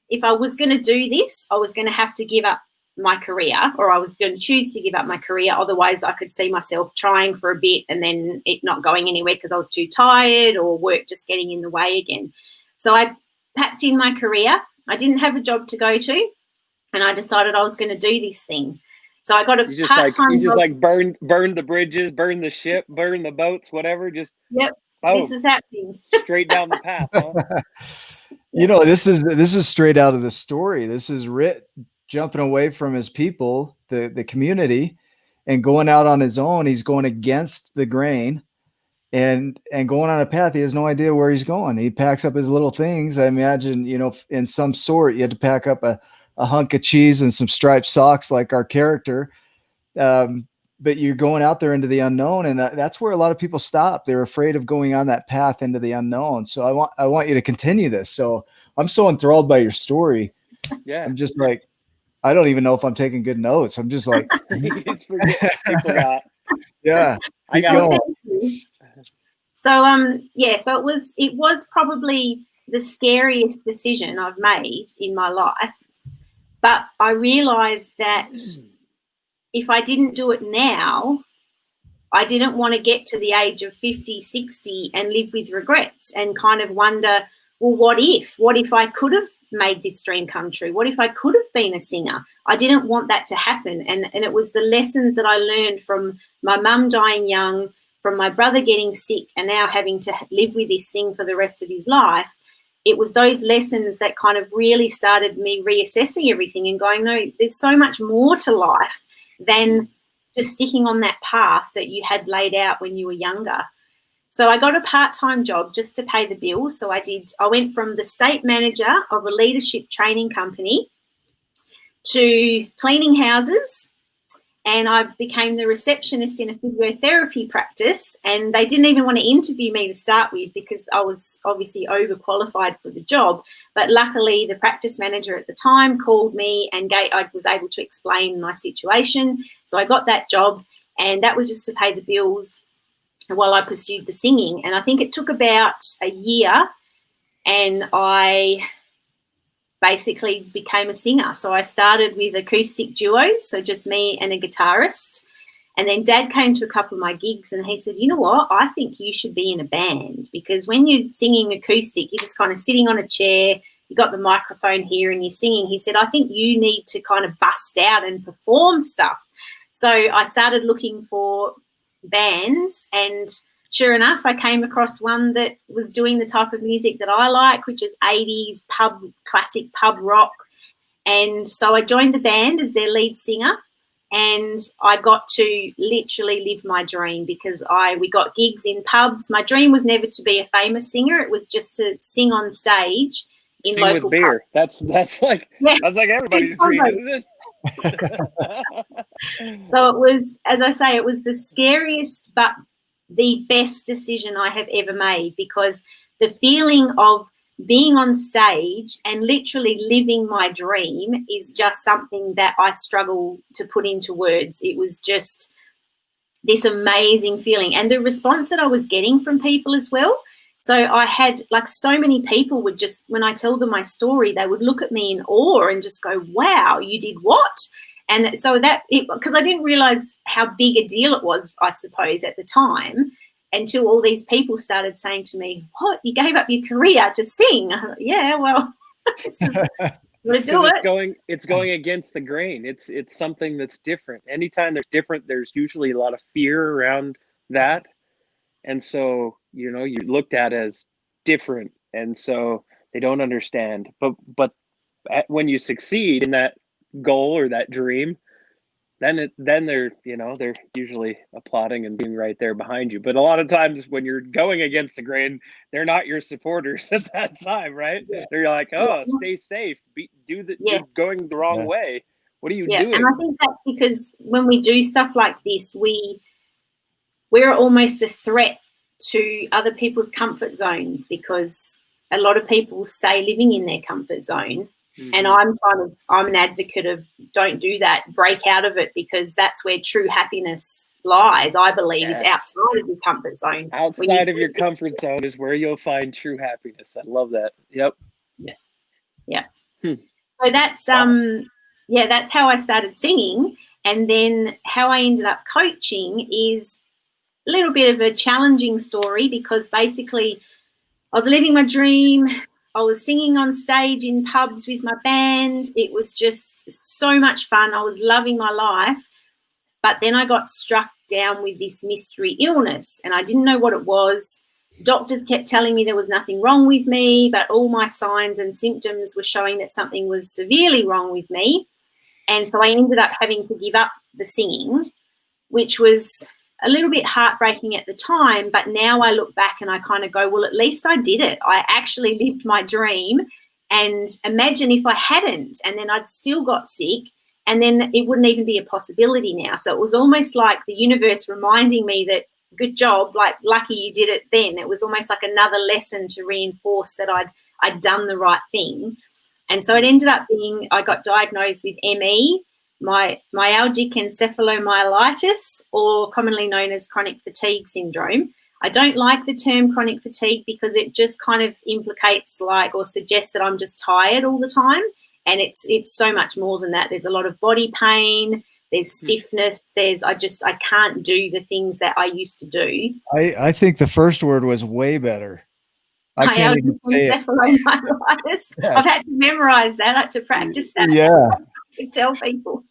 if I was going to do this, I was going to have to give up my career, or I was going to choose to give up my career. Otherwise, I could see myself trying for a bit and then it not going anywhere because I was too tired or work just getting in the way again. So I packed in my career. I didn't have a job to go to, and I decided I was going to do this thing. So I got a part-time You just job. like burn the bridges, burn the ship, burn the boats, whatever. Just This is happening. Straight down the path, huh? You know, this is straight out of the story. This is Rit jumping away from his people, the community, and going out on his own. He's going against the grain and going on a path. He has no idea where he's going. He packs up his little things. I imagine, you know, in some sort, you had to pack up a hunk of cheese and some striped socks like our character. But you're going out there into the unknown, and that's where a lot of people stop. They're afraid of going on that path into the unknown. So I want you to continue this. So I'm so enthralled by your story. Yeah. I'm just like, I don't even know if I'm taking good notes. I'm just like, He forgot. Yeah. I got going. So so it was probably the scariest decision I've made in my life. But I realized that if I didn't do it now, I didn't want to get to the age of 50, 60 and live with regrets and kind of wonder, well, what if I could have made this dream come true? What if I could have been a singer? I didn't want that to happen. And it was the lessons that I learned from my mum dying young, from my brother getting sick and now having to live with this thing for the rest of his life. It was those lessons that kind of really started me reassessing everything and going, no, there's so much more to life than just sticking on that path that you had laid out when you were younger. So I got a part-time job just to pay the bills. So I went from the state manager of a leadership training company to cleaning houses, and I became the receptionist in a physiotherapy practice, and they didn't even want to interview me to start with because I was obviously overqualified for the job. But luckily, the practice manager at the time called me and I was able to explain my situation. So I got that job, and that was just to pay the bills while I pursued the singing. And I think it took about a year, and I basically became a singer. So I started with acoustic duos, so just me and a guitarist. And then Dad came to a couple of my gigs and he said, you know what, I think you should be in a band, because when you're singing acoustic, you're just kind of sitting on a chair, you got the microphone here and you're singing. He said, I think you need to kind of bust out and perform stuff. So I started looking for bands, and sure enough, I came across one that was doing the type of music that I like, which is 80s classic pub rock. And so I joined the band as their lead singer, and I got to literally live my dream because we got gigs in pubs. My dream was never to be a famous singer. It was just to sing on stage in sing local with beer. pubs. That's like everybody's dream, isn't it? So it was, as I say, it was the scariest but the best decision I have ever made, because the feeling of being on stage and literally living my dream is just something that I struggle to put into words. It was just this amazing feeling, and the response that I was getting from people as well. So I had, like, so many people would just, when I tell them my story, they would look at me in awe and just go, wow, you did what? And so because I didn't realize how big a deal it was, I suppose, at the time, until all these people started saying to me, what, you gave up your career to sing? I thought, yeah, well, this is going to do it. It's going against the grain. It's something that's different. Anytime there's different, there's usually a lot of fear around that. And so, you know, you're looked at as different, and so they don't understand. But when you succeed in that goal or that dream, then they're usually applauding and being right there behind you. But a lot of times when you're going against the grain, they're not your supporters at that time, right? Yeah. They're like, oh, stay safe, you're going the wrong way. What are you doing? And I think that's because when we do stuff like this, we're almost a threat to other people's comfort zones, because a lot of people stay living in their comfort zone. Mm-hmm. And I'm an advocate of don't do that, break out of it, because that's where true happiness lies, I believe. Yes. Is outside of your comfort zone. Outside of your comfort zone is where you'll find true happiness. I love that. Yep. Yeah. So that's yeah, that's how I started singing. And then how I ended up coaching is a little bit of a challenging story, because basically I was living my dream. I was singing on stage in pubs with my band. It was just so much fun. I was loving my life. But then I got struck down with this mystery illness, and I didn't know what it was. Doctors kept telling me there was nothing wrong with me, but all my signs and symptoms were showing that something was severely wrong with me. And so I ended up having to give up the singing, which was a little bit heartbreaking at the time. But now I look back and I kind of go, well, at least I did it. I actually lived my dream. And imagine if I hadn't, and then I'd still got sick, and then it wouldn't even be a possibility now. So it was almost like the universe reminding me that, good job, like lucky you did it then. It was almost like another lesson to reinforce that I'd done the right thing. And so it ended up being, I got diagnosed with ME, myalgic encephalomyelitis, or commonly known as chronic fatigue syndrome. I don't like the term chronic fatigue because it just kind of implicates or suggests that I'm just tired all the time. And it's so much more than that. There's a lot of body pain, there's stiffness, I can't do the things that I used to do. I think the first word was way better. I can't even say it. Yeah. I've had to memorize that. I had to practice that. Yeah. I tell people.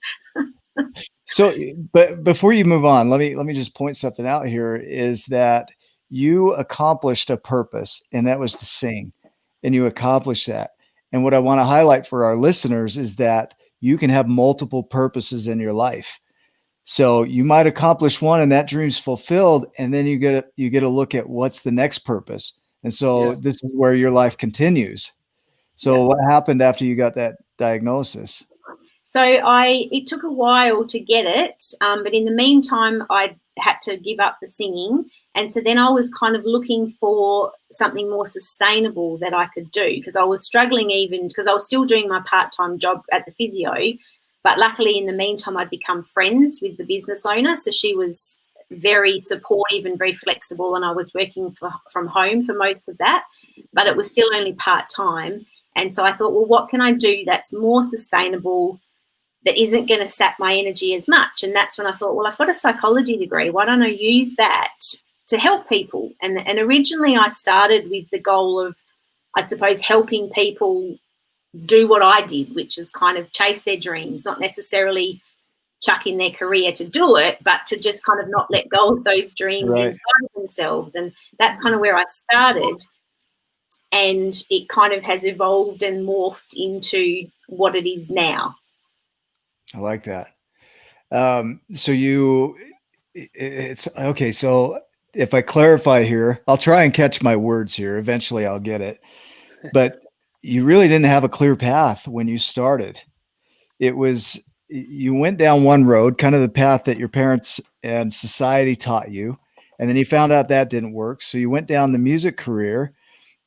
So, but before you move on, let me just point something out here, is that you accomplished a purpose, and that was to sing, and you accomplished that. And what I want to highlight for our listeners is that you can have multiple purposes in your life. So you might accomplish one and that dream's fulfilled, and then you get a look at what's the next purpose. And so this is where your life continues. So what happened after you got that diagnosis? So it took a while to get it, but in the meantime, I had to give up the singing. And so then I was kind of looking for something more sustainable that I could do, because I was struggling, even because I was still doing my part-time job at the physio. But luckily, in the meantime, I'd become friends with the business owner. So she was very supportive and very flexible, and I was working from home for most of that. But it was still only part-time. And so I thought, well, what can I do that's more sustainable, that isn't going to sap my energy as much? And that's when I thought, well, I've got a psychology degree. Why don't I use that to help people? And originally I started with the goal of, I suppose, helping people do what I did, which is kind of chase their dreams, not necessarily chuck in their career to do it, but to just kind of not let go of those dreams inside of themselves. And that's kind of where I started. And it kind of has evolved and morphed into what it is now. I like that. It's okay. So if I clarify here, I'll try and catch my words here. Eventually I'll get it. But you really didn't have a clear path when you started. You went down one road, kind of the path that your parents and society taught you. And then you found out that didn't work. So you went down the music career,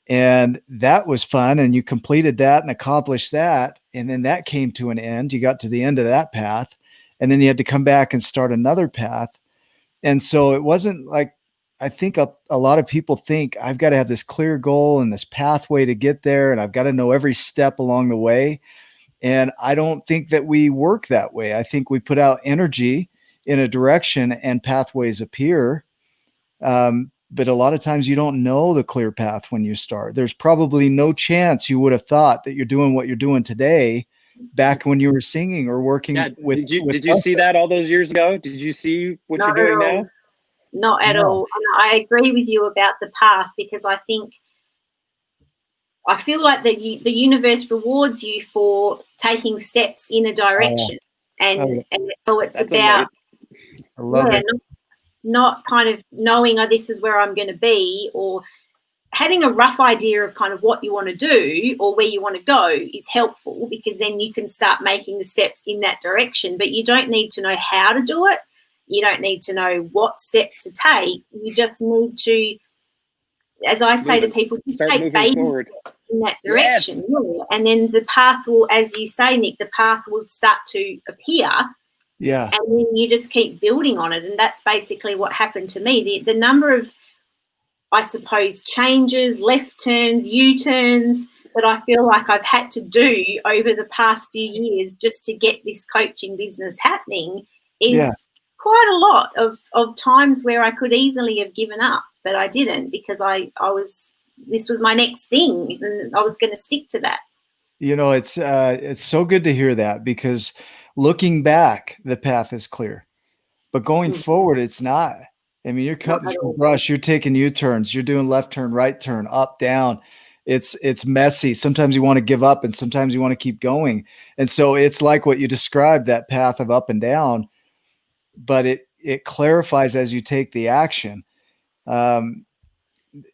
and that was fun. And you completed that and accomplished that. And then that came to an end. You got to the end of that path, and then you had to come back and start another path. And so it wasn't like, I think a lot of people think I've got to have this clear goal and this pathway to get there, and I've got to know every step along the way. And I don't think that we work that way. I think we put out energy in a direction and pathways appear. But a lot of times you don't know the clear path when you start. There's probably no chance you would have thought that you're doing what you're doing today back when you were singing or working with. Did you see that all those years ago? Did you see what you're doing now? Not at all. And I agree with you about the path, because I feel like the universe rewards you for taking steps in a direction. And so it's about not kind of knowing, this is where I'm going to be, or having a rough idea of kind of what you want to do or where you want to go is helpful, because then you can start making the steps in that direction. But you don't need to know how to do it. You don't need to know what steps to take. You just need to, as I say to people, just take baby steps in that direction. Yes. And then the path will, as you say, Nick, the path will start to appear. Yeah. And then you just keep building on it. And that's basically what happened to me. The number of, I suppose, changes, left turns, U-turns, that I feel like I've had to do over the past few years just to get this coaching business happening is quite a lot of times where I could easily have given up, but I didn't, because this was my next thing and I was going to stick to that. You know, it's so good to hear that, because looking back, the path is clear, but going forward, it's not. I mean, you're cutting through brush, you're taking U-turns, you're doing left turn, right turn, up, down. It's messy. Sometimes you want to give up and sometimes you want to keep going. And so it's like what you described, that path of up and down, but it clarifies as you take the action. I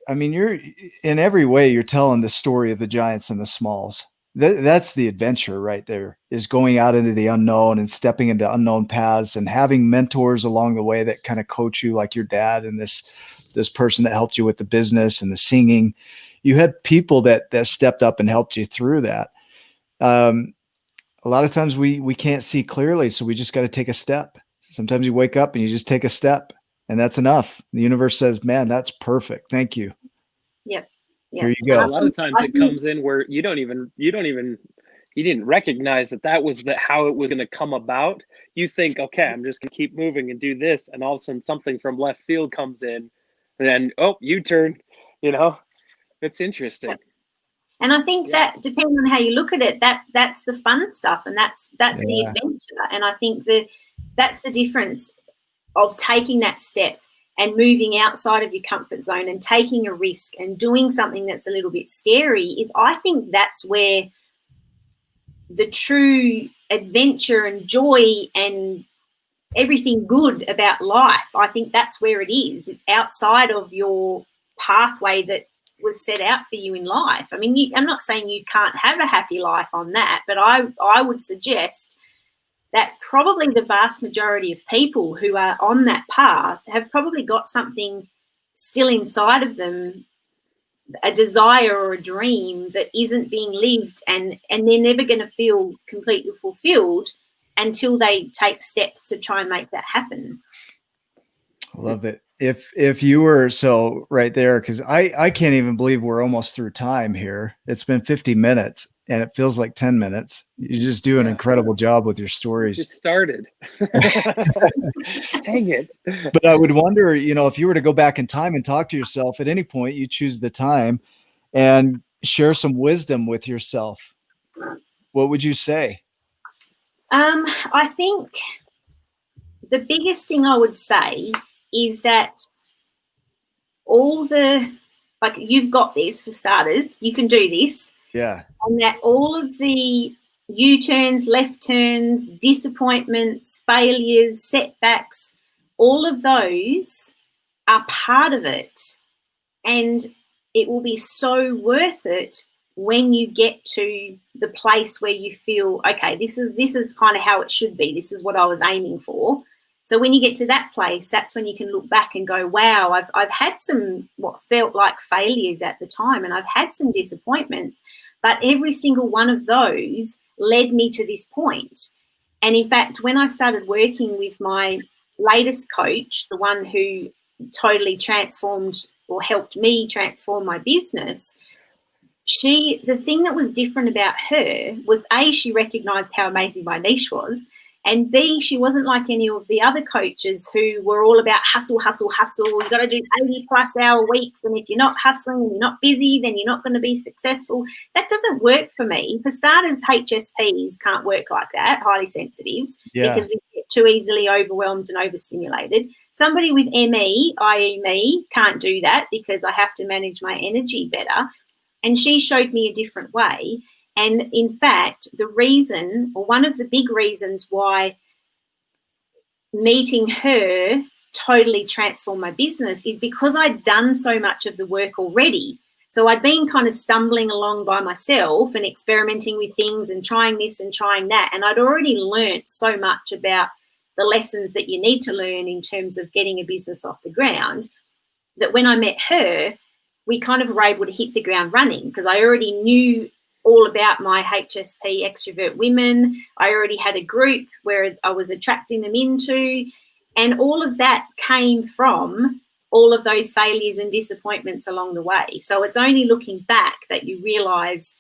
mean, you're in every way, you're telling the story of the giants and the smalls. That's the adventure right there, is going out into the unknown and stepping into unknown paths and having mentors along the way that kind of coach you, like your dad and this person that helped you with the business and the singing. You had people that stepped up and helped you through that. A lot of times we can't see clearly, so we just got to take a step. Sometimes you wake up and you just take a step, and that's enough. The universe says, man, that's perfect. Thank you. Yep. Here you go. A lot of times it comes in where you didn't recognize that was how it was going to come about. You think, okay, I'm just going to keep moving and do this, and all of a sudden something from left field comes in, and then U-turn. It's interesting. And I think that, depending on how you look at it, that's the fun stuff, and that's the adventure. And I think that's the difference of taking that step and moving outside of your comfort zone and taking a risk and doing something that's a little bit scary. Is, I think that's where the true adventure and joy and everything good about life, I think that's where it is. It's outside of your pathway that was set out for you in life. I mean, I'm not saying you can't have a happy life on that, but I would suggest that probably the vast majority of people who are on that path have probably got something still inside of them, a desire or a dream that isn't being lived, and they're never going to feel completely fulfilled until they take steps to try and make that happen. I love it. If you were so right there, because I can't even believe we're almost through time here. It's been 50 minutes and it feels like 10 minutes. You just do an incredible job with your stories. It started. Dang it. But I would wonder, if you were to go back in time and talk to yourself at any point, you choose the time and share some wisdom with yourself, what would you say? I think the biggest thing I would say is that you've got this, for starters, you can do this. Yeah. And that all of the U-turns, left turns, disappointments, failures, setbacks, all of those are part of it. And it will be so worth it when you get to the place where you feel, okay, this is kind of how it should be. This is what I was aiming for. So when you get to that place, that's when you can look back and go, wow, I've had some what felt like failures at the time, and I've had some disappointments, but every single one of those led me to this point. And in fact, when I started working with my latest coach, the one who totally transformed or helped me transform my business, the thing that was different about her was, A, she recognized how amazing my niche was, and B, she wasn't like any of the other coaches who were all about hustle, hustle, hustle. You've got to do 80+ hour weeks, and if you're not hustling and you're not busy, then you're not going to be successful. That doesn't work for me. For starters, HSPs can't work like that, highly sensitives, because we get too easily overwhelmed and overstimulated. Somebody with ME, i.e. me, can't do that because I have to manage my energy better. And she showed me a different way. And in fact, the reason, or one of the big reasons why meeting her totally transformed my business, is because I'd done so much of the work already. So I'd been kind of stumbling along by myself and experimenting with things and trying this and trying that. And I'd already learnt so much about the lessons that you need to learn in terms of getting a business off the ground, that when I met her, we kind of were able to hit the ground running, because I already knew all about my HSP Extrovert Women. I already had a group where I was attracting them into, and all of that came from all of those failures and disappointments along the way. So it's only looking back that you realise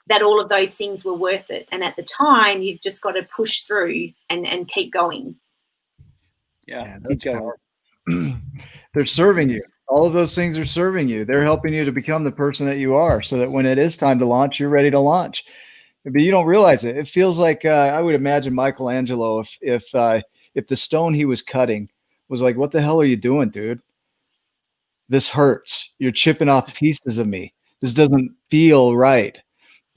that all of those things were worth it. And at the time, you've just got to push through and keep going. Yeah, that's powerful. They're serving you. All of those things are serving you. They're helping you to become the person that you are, so that when it is time to launch, you're ready to launch. But you don't realize it. It feels like I would imagine Michelangelo, if the stone he was cutting was like, "What the hell are you doing, dude? This hurts. You're chipping off pieces of me. This doesn't feel right."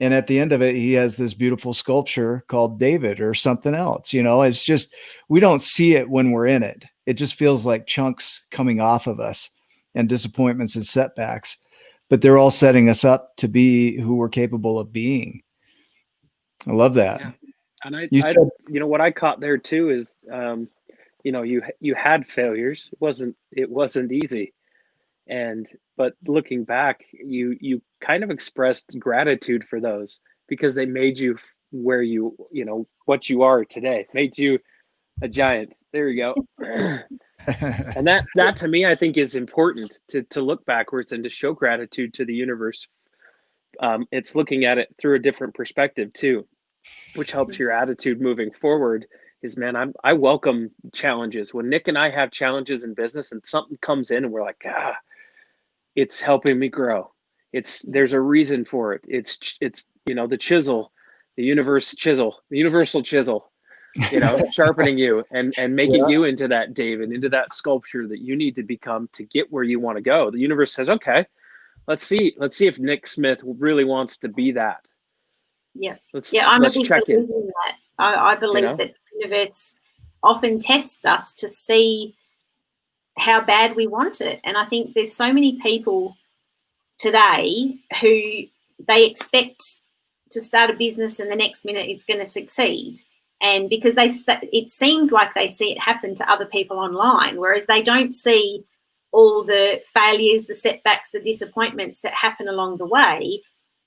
And at the end of it, he has this beautiful sculpture called David or something else. It's just, we don't see it when we're in it. It just feels like chunks coming off of us and disappointments and setbacks, but they're all setting us up to be who we're capable of being. I love that. Yeah. And what I caught there too is, you had failures. It wasn't easy. But looking back, you kind of expressed gratitude for those, because they made you where what you are today, made you a giant. There you go. And that to me, I think, is important to look backwards and to show gratitude to the universe. It's looking at it through a different perspective too, which helps your attitude moving forward. Is, man, I welcome challenges. When Nick and I have challenges in business and something comes in and we're like, it's helping me grow. There's a reason for it. It's the chisel, the universal chisel, sharpening you and making you into that David, into that sculpture that you need to become to get where you want to go. The universe says, okay, let's see if Nick Smith really wants to be that. Yeah. Let's check in. In that. I believe that the universe often tests us to see how bad we want it. And I think there's so many people today who they expect to start a business and the next minute it's going to succeed. And because it seems like they see it happen to other people online, whereas they don't see all the failures, the setbacks, the disappointments that happen along the way.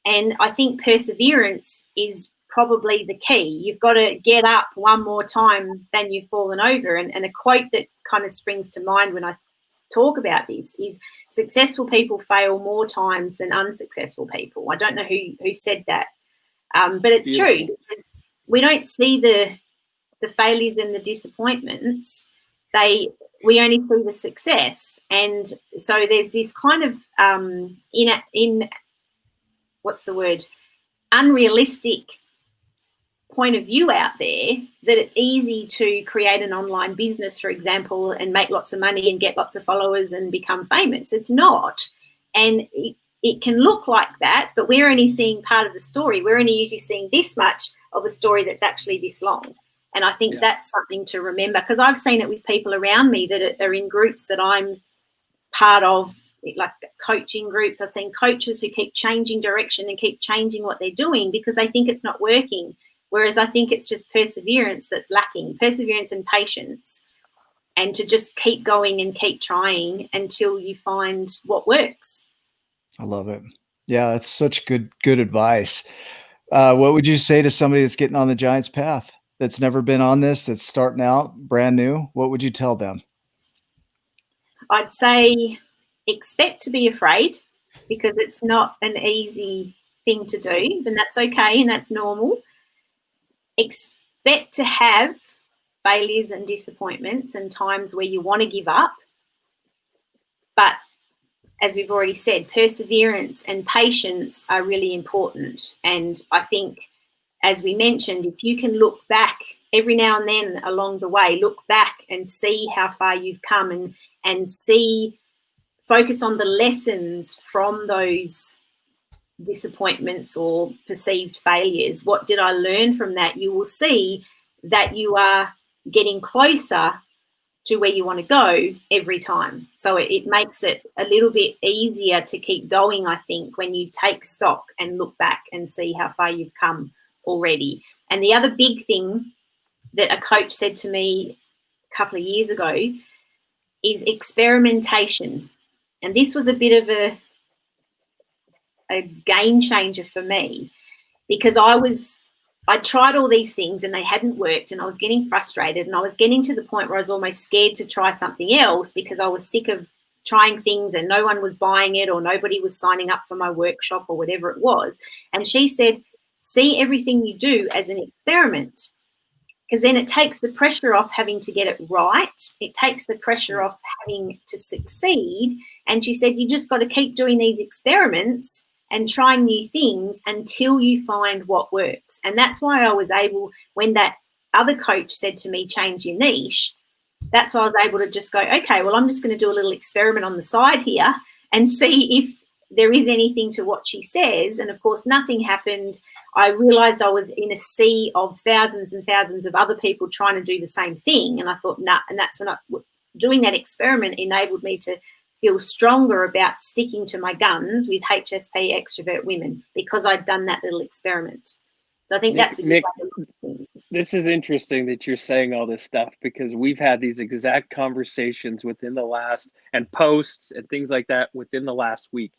And I think perseverance is probably the key. You've got to get up one more time than you've fallen over. And a quote that kind of springs to mind when I talk about this is, successful people fail more times than unsuccessful people. I don't know who said that, but it's true. Because we don't see the failures and the disappointments. We only see the success. And so there's this kind of unrealistic point of view out there that it's easy to create an online business, for example, and make lots of money and get lots of followers and become famous. It's not. And it can look like that, but we're only seeing part of the story. We're only usually seeing this much of a story that's actually this long. And I think that's something to remember, because I've seen it with people around me that are in groups that I'm part of, like coaching groups. I've seen coaches who keep changing direction and keep changing what they're doing because they think it's not working. Whereas I think it's just perseverance that's lacking, perseverance and patience, and to just keep going and keep trying until you find what works. I love it. Yeah, that's such good advice. What would you say to somebody that's getting on the Giants path, that's never been on this, that's starting out brand new? What would you tell them? I'd say expect to be afraid, because it's not an easy thing to do, and that's okay and that's normal. Expect to have failures and disappointments and times where you want to give up. But as we've already said, perseverance and patience are really important. And I think, as we mentioned, if you can look back every now and then along the way, look back and see how far you've come and focus on the lessons from those disappointments or perceived failures. What did I learn from that? You will see that you are getting closer to where you want to go every time. So it makes it a little bit easier to keep going, I think, when you take stock and look back and see how far you've come already. And the other big thing that a coach said to me a couple of years ago is experimentation. And this was a bit of a game changer for me, because I tried all these things and they hadn't worked, and I was getting frustrated, and I was getting to the point where I was almost scared to try something else because I was sick of trying things and no one was buying it or nobody was signing up for my workshop or whatever it was. And she said, see everything you do as an experiment, because then it takes the pressure off having to get it right. It takes the pressure off having to succeed. And she said, you just got to keep doing these experiments and trying new things until you find what works. And that's why I was able, when that other coach said to me, change your niche, that's why I was able to just go, okay, well, I'm just going to do a little experiment on the side here and see if there is anything to what she says. And of course, nothing happened. I realized I was in a sea of thousands and thousands of other people trying to do the same thing. And I thought, nah, and that's when doing that experiment enabled me to feel stronger about sticking to my guns with HSP extrovert women, because I'd done that little experiment. So I think that's a good way to look at things. This is interesting that you're saying all this stuff, because we've had these exact conversations within the last, and posts and things like that within the last week.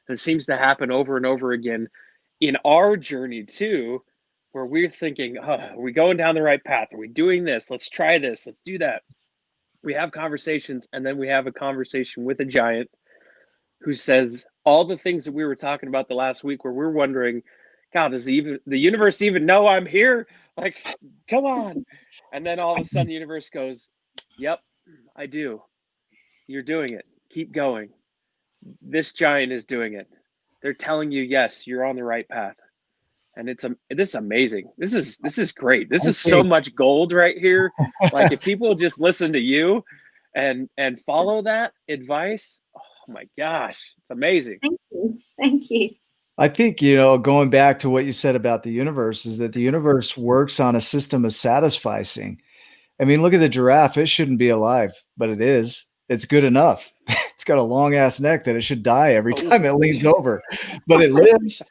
And it seems to happen over and over again in our journey too, where we're thinking, oh, are we going down the right path? Are we doing this? Let's try this. Let's do that. We have conversations, and then we have a conversation with a giant who says all the things that we were talking about the last week, where we're wondering, God, does the universe even know I'm here? Like, come on. And then all of a sudden the universe goes, yep, I do. You're doing it. Keep going. This giant is doing it. They're telling you, yes, you're on the right path. And this is amazing. This is great. This is so much gold right here. Like, if people just listen to you and follow that advice, oh my gosh, it's amazing. Thank you. Thank you. I think, you know, going back to what you said about the universe, is that the universe works on a system of satisficing. I mean, look at the giraffe. It shouldn't be alive, but it is. It's good enough. It's got a long ass neck that it should die every time it leans over, but it lives,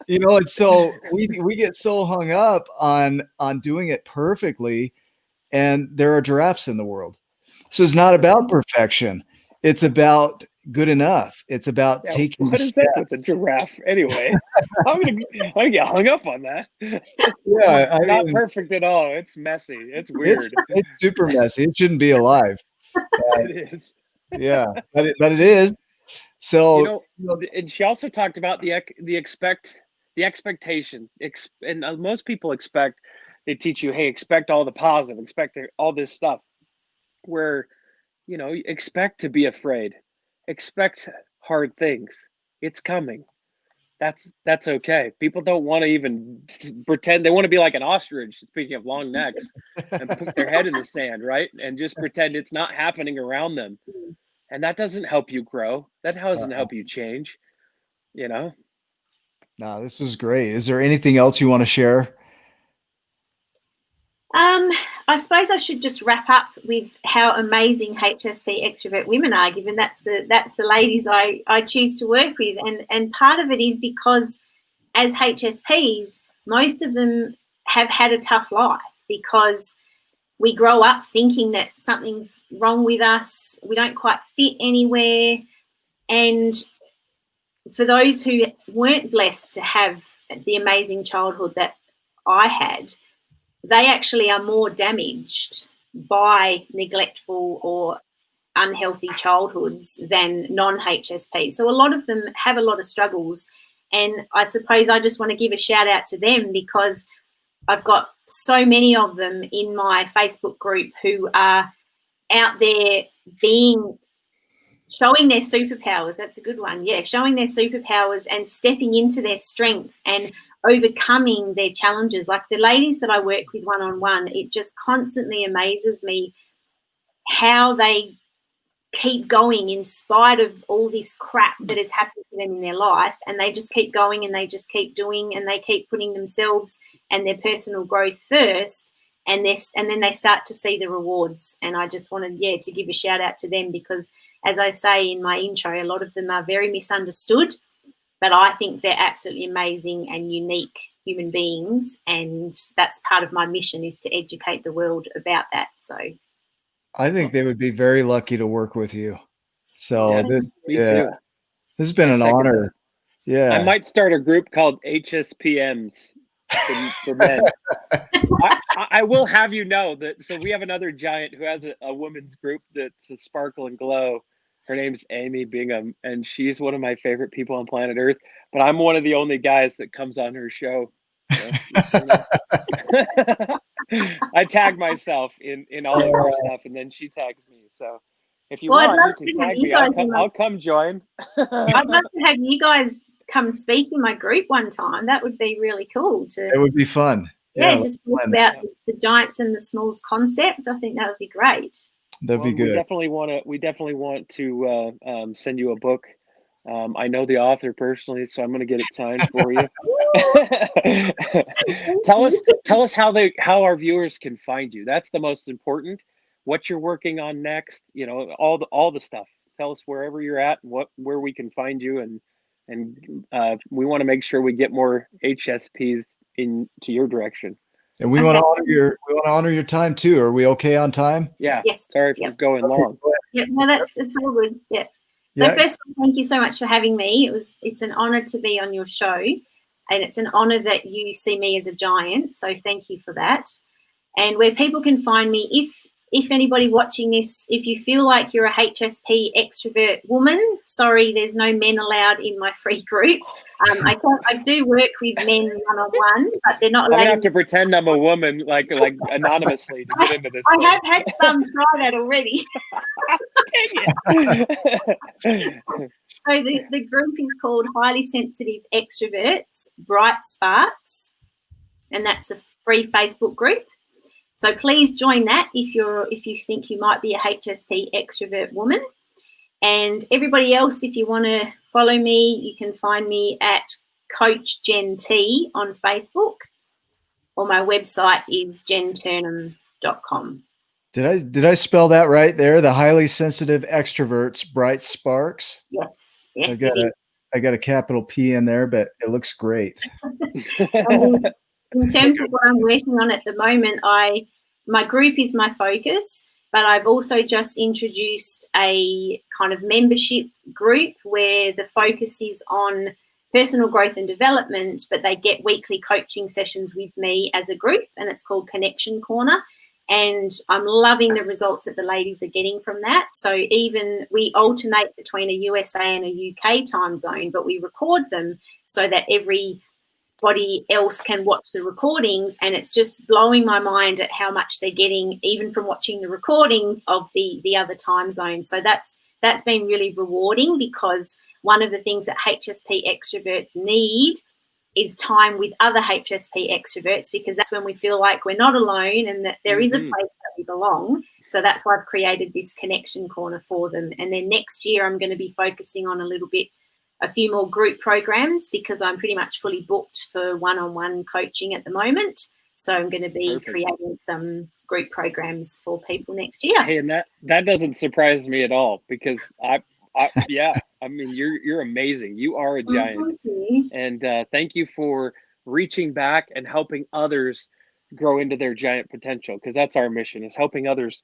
you know. And so we get so hung up on doing it perfectly, and there are giraffes in the world. So it's not about perfection. It's about good enough. It's about taking what is that with the giraffe anyway? I'm gonna get hung up on that. Yeah, it's not perfect at all. It's messy. It's weird. It's super messy. It shouldn't be alive. It is. Yeah, but it is. So, you know, and she also talked about the expectation. And most people expect, they teach you, hey, expect all the positive, expect all this stuff. Where, you know, expect to be afraid, expect hard things. It's coming. That's okay. People don't want to even pretend. They want to be like an ostrich, speaking of long necks, and put their head in the sand, right? And just pretend it's not happening around them. And that doesn't help you grow. That doesn't help you change, you know? No, this is great. Is there anything else you want to share? I suppose I should just wrap up with how amazing HSP extrovert women are, given that's the ladies I choose to work with. And part of it is because as HSPs, most of them have had a tough life, because we grow up thinking that something's wrong with us. We don't quite fit anywhere. And for those who weren't blessed to have the amazing childhood that I had, they actually are more damaged by neglectful or unhealthy childhoods than non-HSP. So a lot of them have a lot of struggles. And I suppose I just want to give a shout out to them, because I've got so many of them in my Facebook group who are out there showing their superpowers. That's a good one. Yeah, showing their superpowers and stepping into their strength and overcoming their challenges. Like the ladies that I work with one-on-one, it just constantly amazes me how they keep going in spite of all this crap that has happened to them in their life, and they just keep going and they just keep doing, and they keep putting themselves and their personal growth first, and then they start to see the rewards. And I just wanted to give a shout out to them, because as I say in my intro, a lot of them are very misunderstood, but I think they're absolutely amazing and unique human beings, and that's part of my mission, is to educate the world about that. So I think they would be very lucky to work with you. So me too. This has been an honor. Yeah. I might start a group called HSP-Ems for men. I will have you know that, so we have another giant who has a women's group that's a Sparkle and Glow. Her name's Amy Bingham, and she's one of my favorite people on planet Earth. But I'm one of the only guys that comes on her show. I tag myself in all of her stuff, and then she tags me. So if you Well, I'd want, love you to can have tag you me. guys I'll come join. I'd love to have you guys come speak in my group one time. That would be really cool. It would be fun. Yeah, just talk about the giants and the smalls concept. I think that would be great. That'd be good. We definitely want to send you a book. I know the author personally, so I'm going to get it signed for you. Tell us how our viewers can find you. That's the most important. What you're working on next, you know, all the stuff. Tell us wherever you're at, where we can find you, and we want to make sure we get more HSPs into your direction. And we want to honor your time too. Are we okay on time? Yeah. Yes. Sorry if we're going long. Yeah. No, it's all good. Yeah. So first of all, thank you so much for having me. It's an honor to be on your show, and it's an honor that you see me as a giant. So thank you for that. And where people can find me, if anybody watching this, if you feel like you're a HSP extrovert woman, sorry, there's no men allowed in my free group. I do work with men one-on-one, but they're not allowed. I'm gonna have to pretend I'm a woman, like anonymously, to get into this. I have had some try that already. Dang it. So the group is called Highly Sensitive Extroverts, Bright Sparks, and that's a free Facebook group. So please join that if you think you might be a HSP extrovert woman. And everybody else, if you want to follow me, you can find me at Coach Jenn T on Facebook, or my website is jennturnham.com. Did I spell that right there? The Highly Sensitive Extroverts, Bright Sparks. Yes. I got a capital P in there, but it looks great. In terms of what I'm working on at the moment, my group is my focus, but I've also just introduced a kind of membership group where the focus is on personal growth and development, but they get weekly coaching sessions with me as a group, and it's called Connection Corner. And I'm loving the results that the ladies are getting from that. So even we alternate between a USA and a UK time zone, but we record them so that everybody else can watch the recordings, and it's just blowing my mind at how much they're getting even from watching the recordings of the other time zones. So that's been really rewarding, because one of the things that HSP extroverts need is time with other HSP extroverts, because that's when we feel like we're not alone and that there is a place that we belong. So that's why I've created this Connection Corner for them. And then next year I'm going to be focusing on a few more group programs, because I'm pretty much fully booked for one-on-one coaching at the moment. So I'm going to be creating some group programs for people next year. Hey, and that doesn't surprise me at all, because I mean, you're amazing. You are a giant. And thank you for reaching back and helping others grow into their giant potential, because that's our mission, is helping others,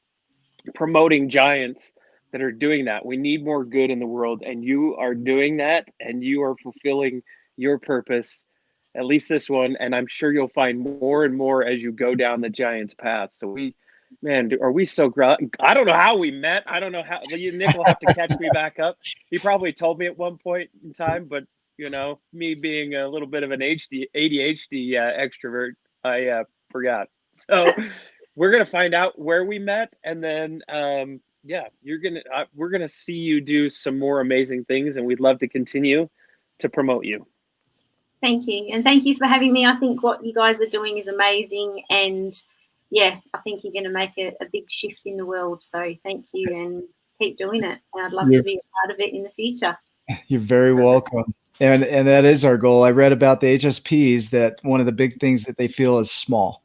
promoting giants that are doing that. We need more good in the world, and you are doing that, and you are fulfilling your purpose, at least this one, and I'm sure you'll find more and more as you go down the giant's path. So are we so I don't know how we met. I don't know how. Nick will have to catch me back up. He probably told me at one point in time, but you know, me being a little bit of an ADHD extrovert, I forgot. So we're gonna find out where we met, and then we're gonna see you do some more amazing things, and we'd love to continue to promote you. Thank you, and thank you for having me. I think what you guys are doing is amazing, and yeah, I think you're going to make a big shift in the world. So thank you, and keep doing it. And I'd love to be a part of it in the future. You're very welcome. And that is our goal. I read about the HSPs that one of the big things that they feel is small.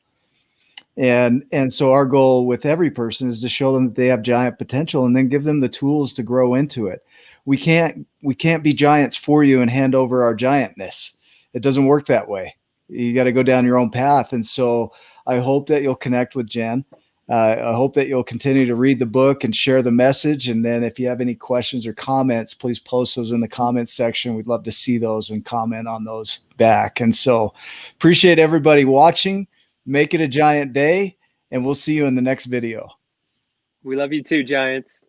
And so our goal with every person is to show them that they have giant potential, and then give them the tools to grow into it. We can't be giants for you and hand over our giantness. It doesn't work that way. You got to go down your own path. And so I hope that you'll connect with Jenn. I hope that you'll continue to read the book and share the message. And then if you have any questions or comments, please post those in the comments section. We'd love to see those and comment on those back. And so appreciate everybody watching. Make it a giant day, and we'll see you in the next video. We love you too, Giants.